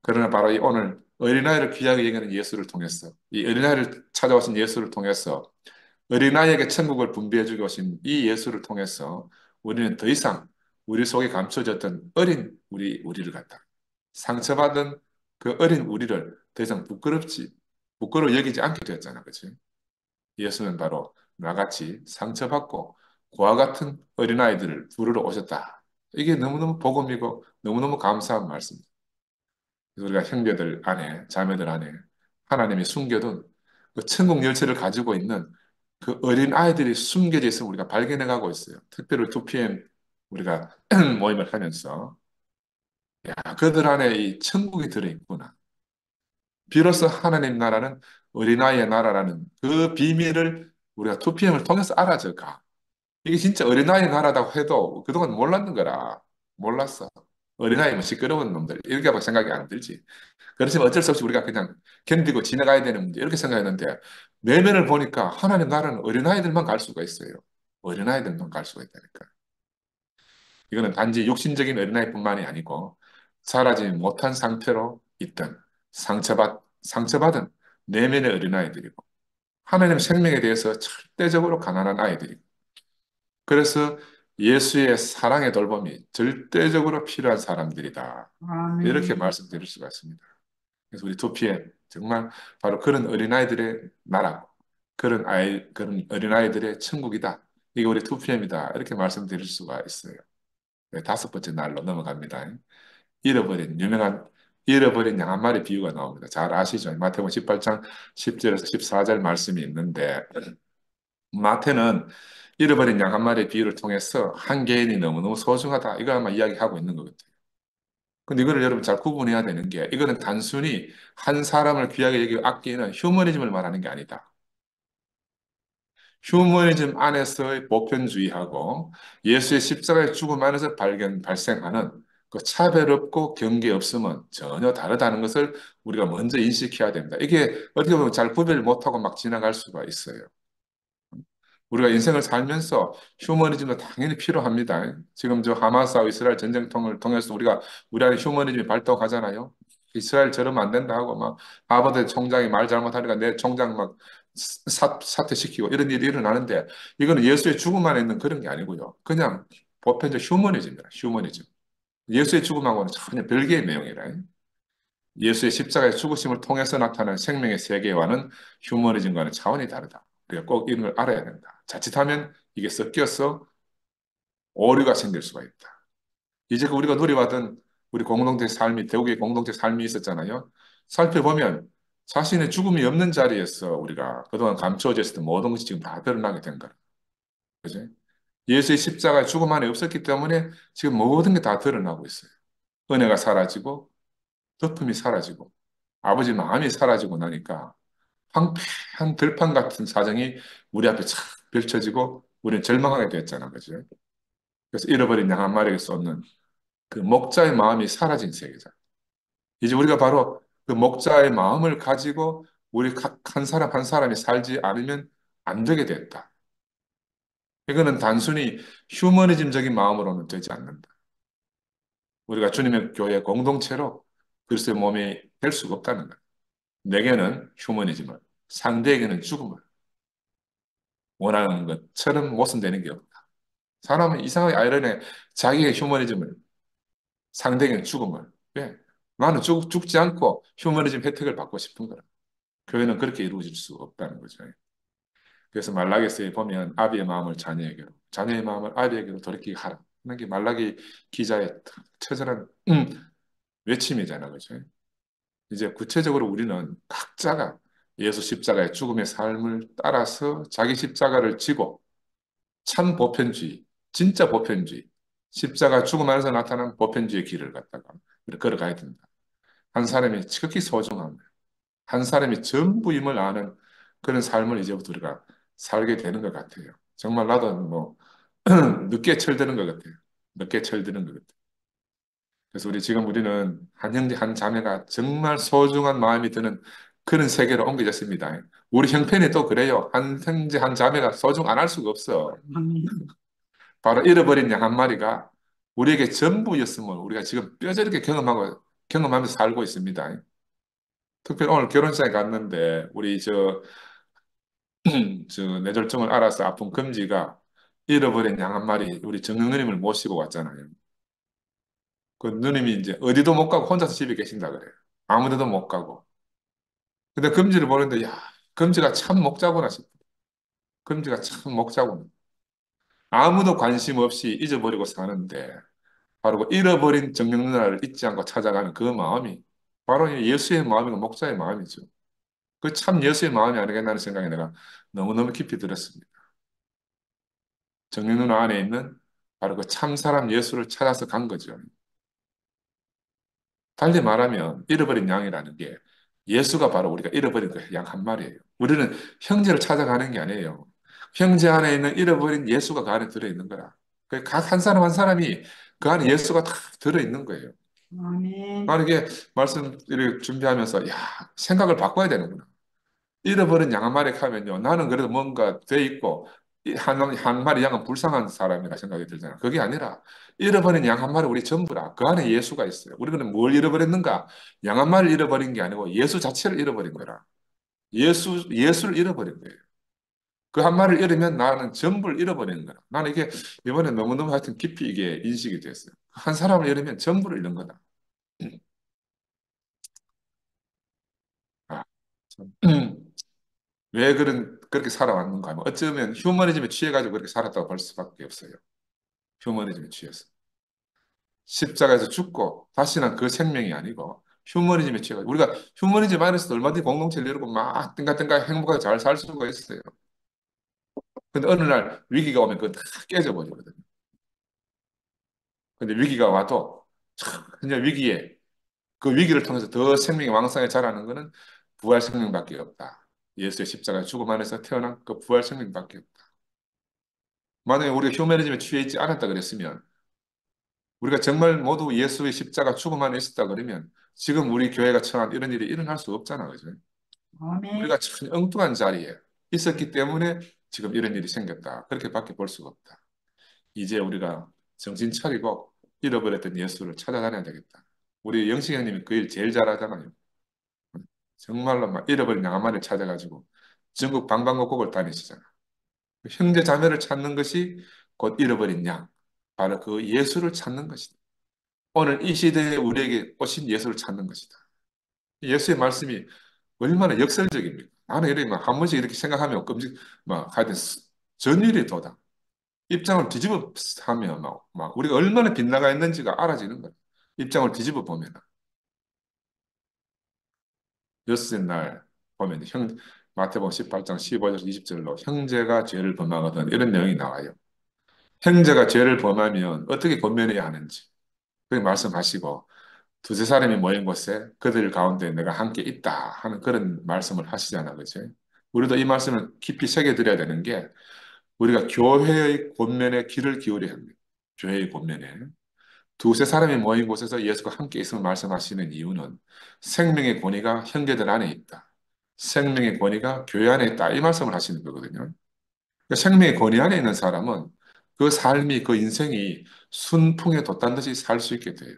그러나 바로 이 오늘 어린아이를 귀하게 여기는 예수를 통해서 이 어린아이를 찾아오신 예수를 통해서 어린아이에게 천국을 분배해주고 오신 이 예수를 통해서 우리는 더 이상 우리 속에 감춰졌던 어린 우리를 갖다 상처받은 그 어린 우리를 더 이상 부끄러워 여기지 않게 되었잖아, 그치? 예수는 바로 나같이 상처받고 고아 같은 어린아이들을 부르러 오셨다. 이게 너무너무 복음이고 너무너무 감사한 말씀입니다. 그래서 우리가 형제들 안에, 자매들 안에 하나님이 숨겨둔 그 천국 열쇠를 가지고 있는 그 어린 아이들이 숨겨져 있음을 우리가 발견해 가고 있어요. 특별히 2PM 우리가 모임을 하면서 야, 그들 안에 이 천국이 들어있구나. 비로소 하나님 나라는 어린아이의 나라라는 그 비밀을 우리가 2PM을 통해서 알아져 가. 이게 진짜 어린아이 나라다고 해도 그동안 몰랐는 거라. 몰랐어. 어린아이면 시끄러운 놈들. 이렇게 막 생각이 안 들지. 그렇지만 어쩔 수 없이 우리가 그냥 견디고 지나가야 되는 문제. 이렇게 생각했는데 내면을 보니까 하나님 나라는 어린아이들만 갈 수가 있어요. 어린아이들만 갈 수가 있다니까. 이거는 단지 육신적인 어린아이뿐만이 아니고 자라지 못한 상태로 있던 상처받은 내면의 어린아이들이고 하나님 생명에 대해서 절대적으로 가난한 아이들이고 그래서 예수의 사랑의 돌봄이 절대적으로 필요한 사람들이다. 이렇게 말씀드릴 수가 있습니다. 그래서 우리 도피에 정말 바로 그런 어린아이들의 나라, 그런 어린아이들의 천국이다. 이게 우리 2PM이다. 이렇게 말씀드릴 수가 있어요. 네, 5번째 날로 넘어갑니다. 잃어버린 유명한 잃어버린 양 한 마리 비유가 나옵니다. 잘 아시죠? 마태복음 18장 10절에서 14절 말씀이 있는데 마태는 잃어버린 양 한 마리 비유를 통해서 한 개인이 너무너무 소중하다. 이걸 아마 이야기하고 있는 것 같아요. 근데 이거를 여러분 잘 구분해야 되는 게 이거는 단순히 한 사람을 귀하게 여기고 아끼는 휴머니즘을 말하는 게 아니다. 휴머니즘 안에서의 보편주의하고 예수의 십자가의 죽음 안에서 발생하는 그 차별 없고 경계 없음은 전혀 다르다는 것을 우리가 먼저 인식해야 됩니다. 이게 어떻게 보면 잘 구별 못하고 막 지나갈 수가 있어요. 우리가 인생을 살면서 휴머니즘도 당연히 필요합니다. 지금 저 하마스와 이스라엘 전쟁통을 통해서 우리 안에 휴머니즘이 발동하잖아요. 이스라엘 저러면 안 된다 하고 막 하버드 총장이 말 잘못하니까 내 총장 막 사퇴시키고 이런 일이 일어나는데 이거는 예수의 죽음 안에 있는 그런 게 아니고요. 그냥 보편적 휴머니즘이라 휴머니즘. 예수의 죽음하고는 전혀 별개의 내용이라. 예수의 십자가의 죽으심을 통해서 나타난 생명의 세계와는 휴머니즘과는 차원이 다르다. 우리가 꼭 이런 걸 알아야 된다. 자칫하면 이게 섞여서 오류가 생길 수가 있다. 이제 우리가 누려받은 우리 공동체 삶이, 대국의 공동체 삶이 있었잖아요. 살펴보면 자신의 죽음이 없는 자리에서 우리가 그동안 감추어져 있었던 모든 것이 지금 다 드러나게 된 거예요. 그죠? 예수의 십자가의 죽음 안에 없었기 때문에 지금 모든 게 다 드러나고 있어요. 은혜가 사라지고, 덮음이 사라지고, 아버지 마음이 사라지고 나니까 황폐한 들판 같은 사정이 우리 앞에 착 펼쳐지고 우리는 절망하게 됐잖아, 그죠? 그래서 잃어버린 양 한 마리에게 쏟는 그 목자의 마음이 사라진 세계죠. 이제 우리가 바로 그 목자의 마음을 가지고 우리 각 한 사람 한 사람이 살지 않으면 안 되게 됐다. 이거는 단순히 휴머니즘적인 마음으로는 되지 않는다. 우리가 주님의 교회 공동체로 그리스도의 몸이 될 수가 없다는 거예요. 내게는 휴머니즘을, 상대에게는 죽음을 원하는 것처럼 모순되는 게 없다. 사람은 이상하게 아이러니해 자기의 휴머니즘을 상대에게는 죽음을. 왜? 나는 죽지 않고 휴머니즘 혜택을 받고 싶은 거라. 교회는 그렇게 이루어질 수 없다는 거죠. 그래서 말라기서에 보면 아비의 마음을 자녀에게로, 자녀의 마음을 아비에게로 돌이키게 하라. 이런 게 말라기 기자의 처절한 외침이잖아, 그죠? 이제 구체적으로 우리는 각자가 예수 십자가의 죽음의 삶을 따라서 자기 십자가를 지고 참 보편주의, 진짜 보편주의, 십자가 죽음 안에서 나타난 보편주의의 길을 갖다가 걸어가야 된다. 한 사람이 지극히 소중함, 한 사람이 전부임을 아는 그런 삶을 이제부터 우리가 살게 되는 것 같아요. 정말 나도 뭐 늦게 철드는 것 같아요. 늦게 철드는 것 같아요. 그래서 우리는 한 형제 한 자매가 정말 소중한 마음이 드는 그런 세계로 옮겨졌습니다. 우리 형편이 또 그래요. 한 형제 한 자매가 소중 안 할 수가 없어. 바로 잃어버린 양 한 마리가 우리에게 전부였음을 우리가 지금 뼈저리게 경험하면서 살고 있습니다. 특별히 오늘 결혼식에 갔는데 우리 저 뇌졸중을 알아서 아픈 금지가 잃어버린 양 한 마리 우리 정령 누님을 모시고 왔잖아요. 그 누님이 이제 어디도 못 가고 혼자서 집에 계신다 그래요. 아무 데도 못 가고. 근데 금지를 보는데 야, 금지가 참 목자구나 싶어. 금지가 참 목자구나. 아무도 관심 없이 잊어버리고 사는데 바로 그 잃어버린 정령 누나를 잊지 않고 찾아가는 그 마음이 바로 예수의 마음이고 목자의 마음이죠. 그 참 예수의 마음이 아니겠나는 생각이 내가 너무너무 깊이 들었습니다. 정령 누나 안에 있는 바로 그 참 사람 예수를 찾아서 간 거죠. 달리 말하면 잃어버린 양이라는 게 예수가 바로 우리가 잃어버린 그 양 한 마리예요. 우리는 형제를 찾아가는 게 아니에요. 형제 안에 있는 잃어버린 예수가 그 안에 들어있는 거라. 각 한 사람 한 사람이 그 안에 예수가 다 들어있는 거예요. 나는 이게 말씀을 준비하면서 야 생각을 바꿔야 되는구나. 잃어버린 양 한 마리 하면요. 나는 그래도 뭔가 돼 있고 한 마리 양은 불쌍한 사람이라 생각이 들잖아. 그게 아니라 잃어버린 양 한 마리 우리 전부라. 그 안에 예수가 있어요. 우리는 뭘 잃어버렸는가? 양 한 마리를 잃어버린 게 아니고 예수 자체를 잃어버린 거라. 예수를 잃어버린 거예요. 그 한 마리를 잃으면 나는 전부를 잃어버리는 거라. 나는 이게 이번에 너무너무 하여튼 깊이 이게 인식이 됐어요. 한 사람을 잃으면 전부를 잃는 거다. 아, 참. 왜 그렇게 살아왔는가 하면 어쩌면 휴머니즘에 취해가지고 그렇게 살았다고 볼 수밖에 없어요. 휴머니즘에 취해서. 십자가에서 죽고 다시는 그 생명이 아니고 휴머니즘에 취해가지고 우리가 휴머니즘 안에서도 얼마든지 공동체를 이루고 막 띵가띵가 행복하게 잘 살 수가 있어요. 근데 어느 날 위기가 오면 그거 다 깨져버리거든요. 근데 위기가 와도 참 그냥 위기에 그 위기를 통해서 더 생명이 왕성하게 자라는 것은 부활 생명밖에 없다. 예수의 십자가 죽음 안에서 태어난 그 부활 생명밖에 없다. 만약에 우리가 휴머니즘에 취해 있지 않았다 그랬으면 우리가 정말 모두 예수의 십자가 죽음 안에 있었다 그러면 지금 우리 교회가 처한 이런 일이 일어날 수 없잖아, 그죠? 아멘. 우리가 참 엉뚱한 자리에 있었기 때문에 지금 이런 일이 생겼다. 그렇게밖에 볼 수가 없다. 이제 우리가 정신 차리고 잃어버렸던 예수를 찾아다녀야 되겠다. 우리 영식 형님이 그 일 제일 잘하잖아요. 정말로 막 잃어버린 양아마를 찾아가지고 전국 방방곡곡을 다니시잖아. 그 형제 자매를 찾는 것이 곧 잃어버린 양. 바로 그 예수를 찾는 것이다. 오늘 이 시대에 우리에게 오신 예수를 찾는 것이다. 예수의 말씀이 얼마나 역설적입니까? 나는 이렇게 막 한 번씩 이렇게 생각하면 끔찍, 막 하여튼 전율이 돋아. 입장을 뒤집어 하면 막 우리가 얼마나 빗나가 있는지가 알아지는 거야. 입장을 뒤집어 보면. 여섯째 날 보면 마태복음 18장 15절 20절로 형제가 죄를 범하거든 이런 내용이 나와요. 형제가 죄를 범하면 어떻게 권면해야 하는지 그렇게 말씀하시고 두세 사람이 모인 곳에 그들 가운데 내가 함께 있다 하는 그런 말씀을 하시잖아, 그죠? 우리도 이 말씀을 깊이 새겨드려야 되는 게 우리가 교회의 권면에 귀를 기울여야 합니다. 교회의 권면에. 두세 사람이 모인 곳에서 예수가 함께 있음을 말씀하시는 이유는 생명의 권위가 형제들 안에 있다. 생명의 권위가 교회 안에 있다. 이 말씀을 하시는 거거든요. 그러니까 생명의 권위 안에 있는 사람은 그 삶이, 그 인생이 순풍에 돛단 듯이 살 수 있게 돼요.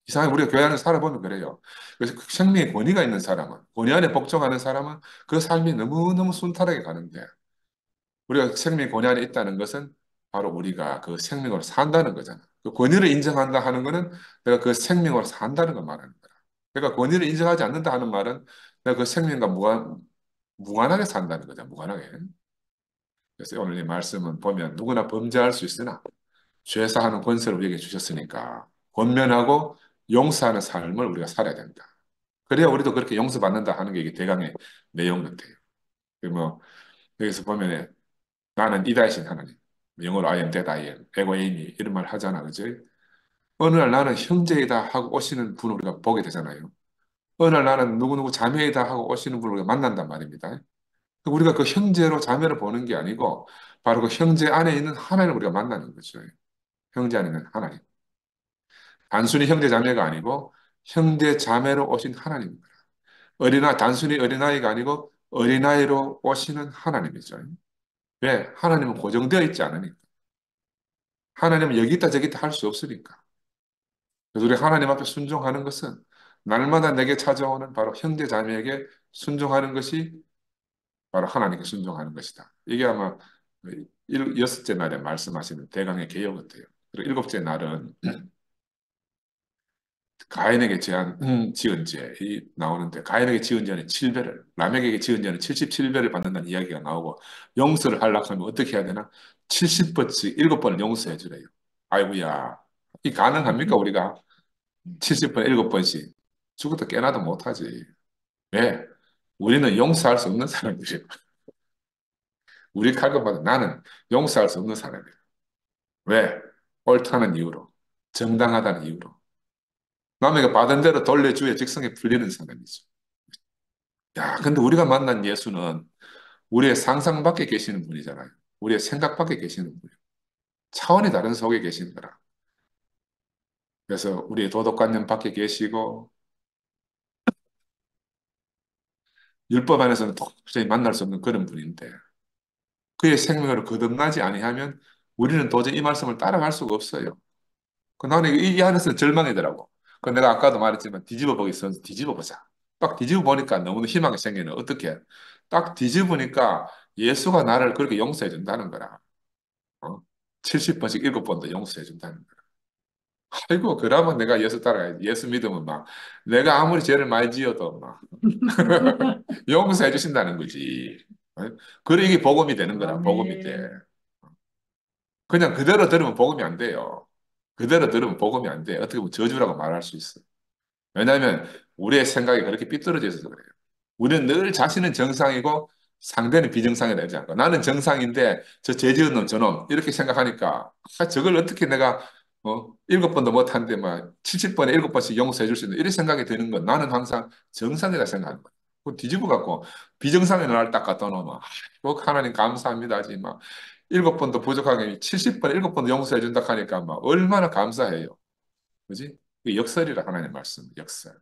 이상하게 우리가 교회 안에 살아보면 그래요. 그래서 그 생명의 권위가 있는 사람은, 권위 안에 복종하는 사람은 그 삶이 너무너무 순탄하게 가는데 우리가 생명의 권위 안에 있다는 것은 바로 우리가 그 생명으로 산다는 거잖아. 그 권위를 인정한다 하는 거는 내가 그 생명으로 산다는 걸 말하는 거야. 그러니까 권위를 인정하지 않는다 하는 말은 내가 그 생명과 무관하게 산다는 거죠. 무관하게. 그래서 오늘 이 말씀은 보면 누구나 범죄할 수 있으나 죄사하는 권세를 우리에게 주셨으니까 권면하고 용서하는 삶을 우리가 살아야 된다. 그래야 우리도 그렇게 용서받는다 하는 게 이게 대강의 내용 같아요. 뭐 여기서 보면 나는 이다이신 하나님. 영어로 I am that I am. 에고 에이미 이런 말 하잖아. 그지? 어느 날 나는 형제이다 하고 오시는 분을 우리가 보게 되잖아요. 어느 날 나는 누구누구 자매이다 하고 오시는 분을 우리가 만난단 말입니다. 우리가 그 형제로 자매를 보는 게 아니고 바로 그 형제 안에 있는 하나님을 우리가 만나는 거죠. 형제 안에 있는 하나님. 단순히 형제 자매가 아니고 형제 자매로 오신 하나님. 단순히 어린아이가 아니고 어린아이로 오시는 하나님이죠. 왜? 하나님은 고정되어 있지 않으니까. 하나님은 여기 있다 저기 있다 할 수 없으니까. 그래서 우리 하나님 앞에 순종하는 것은 날마다 내게 찾아오는 바로 형제 자매에게 순종하는 것이 바로 하나님께 순종하는 것이다. 이게 아마 여섯째 날에 말씀하시는 대강의 개요 같아요. 그리고 일곱째 날은 가인에게 지은 죄이 나오는데 가인에게 지은 죄는 7배를 람에게 지은 죄는 77배를 받는다는 이야기가 나오고 용서를 하려고 하면 어떻게 해야 되나? 70번씩 7번을 용서해 주래요. 아이고야. 이 가능합니까 우리가? 70번 7번씩 죽어도 깨나도 못하지. 왜? 우리는 용서할 수 없는 사람들이에요. 우리 칼급받아 나는 용서할 수 없는 사람이에요. 왜? 옳다는 이유로 정당하다는 이유로 남에게 받은 대로 돌려줘야 직성에 풀리는 사람이죠. 야, 근데 우리가 만난 예수는 우리의 상상 밖에 계시는 분이잖아요. 우리의 생각 밖에 계시는 분이에요. 차원이 다른 속에 계신 거라. 그래서 우리의 도덕관념 밖에 계시고 율법 안에서는 도저히 만날 수 없는 그런 분인데 그의 생명으로 거듭나지 아니하면 우리는 도저히 이 말씀을 따라갈 수가 없어요. 그 나는 이 안에서는 절망이더라고. 그 내가 아까도 말했지만 뒤집어 보기 있어서 뒤집어 보자. 딱 뒤집어 보니까 너무 희망이 생기는 어떻게? 딱 뒤집으니까 예수가 나를 그렇게 용서해 준다는 거라. 어? 70번씩 7번도 용서해 준다는 거야. 아이고, 그러면 내가 예수 따라가야지. 예수 믿으면 막, 내가 아무리 죄를 많이 지어도 막, 용서해 주신다는 거지. 어? 그래, 이게 복음이 되는 거라, 복음이 돼. 아멘. 그냥 그대로 들으면 복음이 안 돼요. 그대로 들으면 복음이 안 돼. 어떻게 보면 저주라고 말할 수 있어. 왜냐하면 우리의 생각이 그렇게 삐뚤어져 있어서 그래요. 우리는 늘 자신은 정상이고 상대는 비정상이다 이러지 않고 나는 정상인데 저 죄지은 놈 저놈 이렇게 생각하니까 저걸 어떻게 내가 7번도 못하는데 막 70번에 7번씩 용서해 줄 수 있는 이런 생각이 드는 건 나는 항상 정상이다 생각하는 거야. 그 뒤집어 갖고 비정상의 나를 딱 갖다 놓으면 꼭 하나님 감사합니다 하지 막 7번도 부족하게 70번에 7번도 용서해 준다 하니까 막 얼마나 감사해요. 그지? 그 역설이라 하나님 말씀 역설.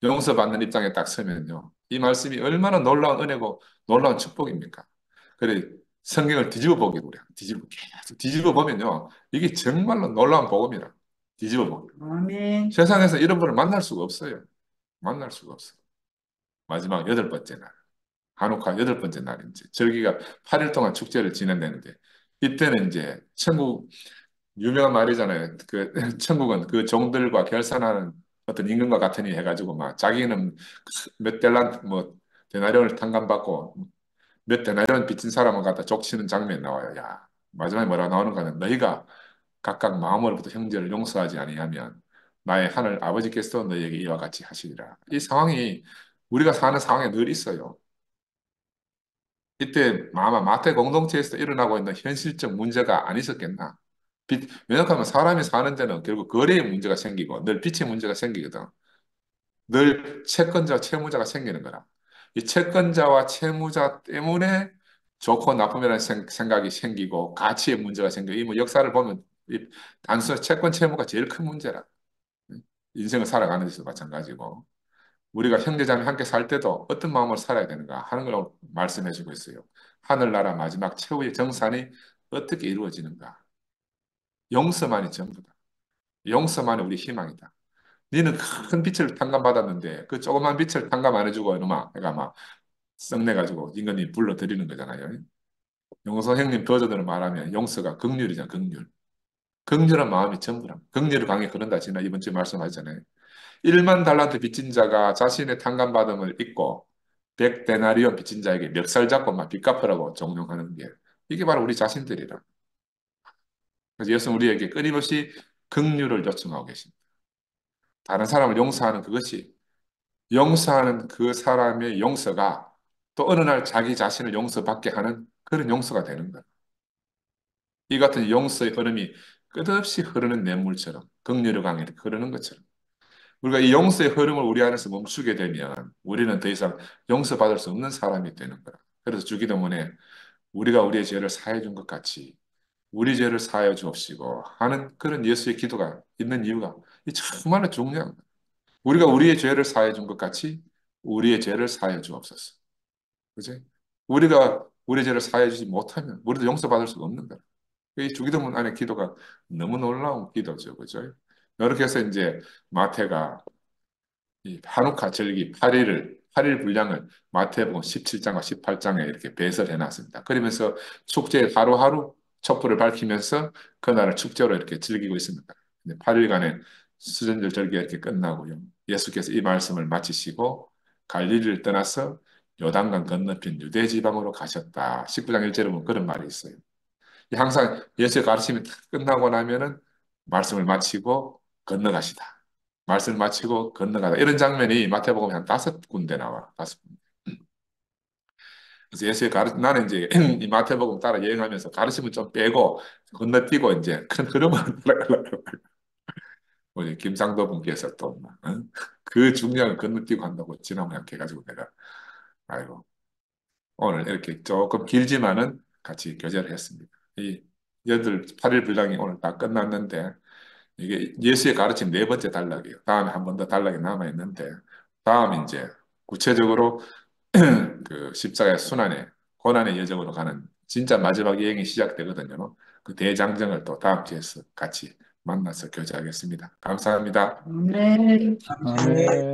용서받는 입장에 딱 서면요. 이 말씀이 얼마나 놀라운 은혜고 놀라운 축복입니까? 그래, 성경을 뒤집어 보기 그래. 계속 뒤집어 보면요. 이게 정말로 놀라운 복음이라. 뒤집어 보기. 아멘. 세상에서 이런 분을 만날 수가 없어요. 만날 수가 없어. 마지막 8번째 날. 한옥화 8번째 날인지. 절기가 8일 동안 축제를 지낸다는데 이때는 이제 천국 유명한 말이잖아요. 그 천국은 그 종들과 결산하는 어떤 임금과 같으니 해가지고 막 자기는 몇 달란트 뭐 데나리온을 탕감받고 몇 데나리온 빚진 사람을 갖다 족치는 장면이 나와요. 야 마지막에 뭐라 나오는가는 너희가 각각 마음으로부터 형제를 용서하지 아니하면 나의 하늘 아버지께서 너희에게 이와 같이 하시리라. 이 상황이 우리가 사는 상황에 늘 있어요. 이때 아마 마태 공동체에서 일어나고 있는 현실적 문제가 안 있었겠나? 왜냐하면 사람이 사는 데는 결국 거래의 문제가 생기고 늘 빚의 문제가 생기거든. 늘 채권자, 채무자가 생기는 거라. 이 채권자와 채무자 때문에 좋고 나쁨이라는 생각이 생기고 가치의 문제가 생기고 이뭐 역사를 보면 이 단순 채권 채무가 제일 큰 문제라. 인생을 살아가는 데서 마찬가지고 우리가 형제자매 함께 살 때도 어떤 마음으로 살아야 되는가 하는 걸 말씀해 주고 있어요. 하늘나라 마지막 최후의 정산이 어떻게 이루어지는가. 용서만이 전부다. 용서만이 우리 희망이다. 니는 큰 빛을 탕감받았는데 그 조그만 빛을 탕감 안 해주고 이놈아 내가 막 썩내가지고 인간이 불러들이는 거잖아요. 용서 형님 버전으로 말하면 용서가 긍휼이잖아 긍휼. 긍휼한 마음이 전부라. 긍휼을 강에 그런다 지나 이번 주에 말씀하셨잖아요. 1만 달란트 빚진 자가 자신의 탕감받음을 잊고 100데나리온 빚진 자에게 멱살 잡고 막 빚 갚으라고 종용하는 게 이게 바로 우리 자신들이라. 그래서 예수는 우리에게 끊임없이 긍휼을 요청하고 계십니다. 다른 사람을 용서하는 그것이 용서하는 그 사람의 용서가 또 어느 날 자기 자신을 용서받게 하는 그런 용서가 되는 거예요. 이 같은 용서의 흐름이 끝없이 흐르는 냇물처럼 긍휼의 강이 흐르는 것처럼 우리가 이 용서의 흐름을 우리 안에서 멈추게 되면 우리는 더 이상 용서받을 수 없는 사람이 되는 거야. 그래서 주기도문에 우리가 우리의 죄를 사해 준 것 같이 우리 죄를 사하여 주옵시고 하는 그런 예수의 기도가 있는 이유가 이 정말로 중요한 거예요. 우리가 우리의 죄를 사해 준 것 같이 우리의 죄를 사해 주옵소서. 그지? 우리가 우리 죄를 사해 주지 못하면 우리도 용서받을 수가 없는 거야. 이 주기도문 안에 기도가 너무 놀라운 기도죠. 그죠? 이렇게 해서 이제 마태가 이 한우카 절기 8일 분량을 마태복음 17장과 18장에 이렇게 배설해 놨습니다. 그러면서 축제 하루하루 촛불을 밝히면서 그날을 축제로 이렇게 즐기고 있습니다. 8일간의 수전절 절기가 이렇게 끝나고요. 예수께서 이 말씀을 마치시고 갈릴리를 떠나서 요단강 건너편 유대 지방으로 가셨다. 19장 1절에 보면 그런 말이 있어요. 항상 예수의 가르침이 다 끝나고 나면은 말씀을 마치고 건너가시다. 말씀을 마치고 건너가다. 이런 장면이 마태복음에 한 5군데 나와. 5군데. 그래서 예수의 나는 이제 이 마태복음 따라 여행하면서 가르침을 좀 빼고 건너뛰고 이제 큰 흐름을 따라가려고. 우리 김상도 분께서 또, 그 중요한 건너뛰고 한다고 지나면 해가지고 내가, 아이고, 오늘 이렇게 조금 길지만은 같이 교제를 했습니다. 이 8일 분량이 오늘 다 끝났는데, 이게 예수의 가르침 4번째 단락이에요. 다음에 한 번 더 단락이 남아있는데, 다음 이제 구체적으로 그 십자가의 순환의 고난의 여정으로 가는 진짜 마지막 여행이 시작되거든요. 그 대장정을 또 다음 주에서 같이 만나서 교제하겠습니다. 감사합니다. 네. 아멘.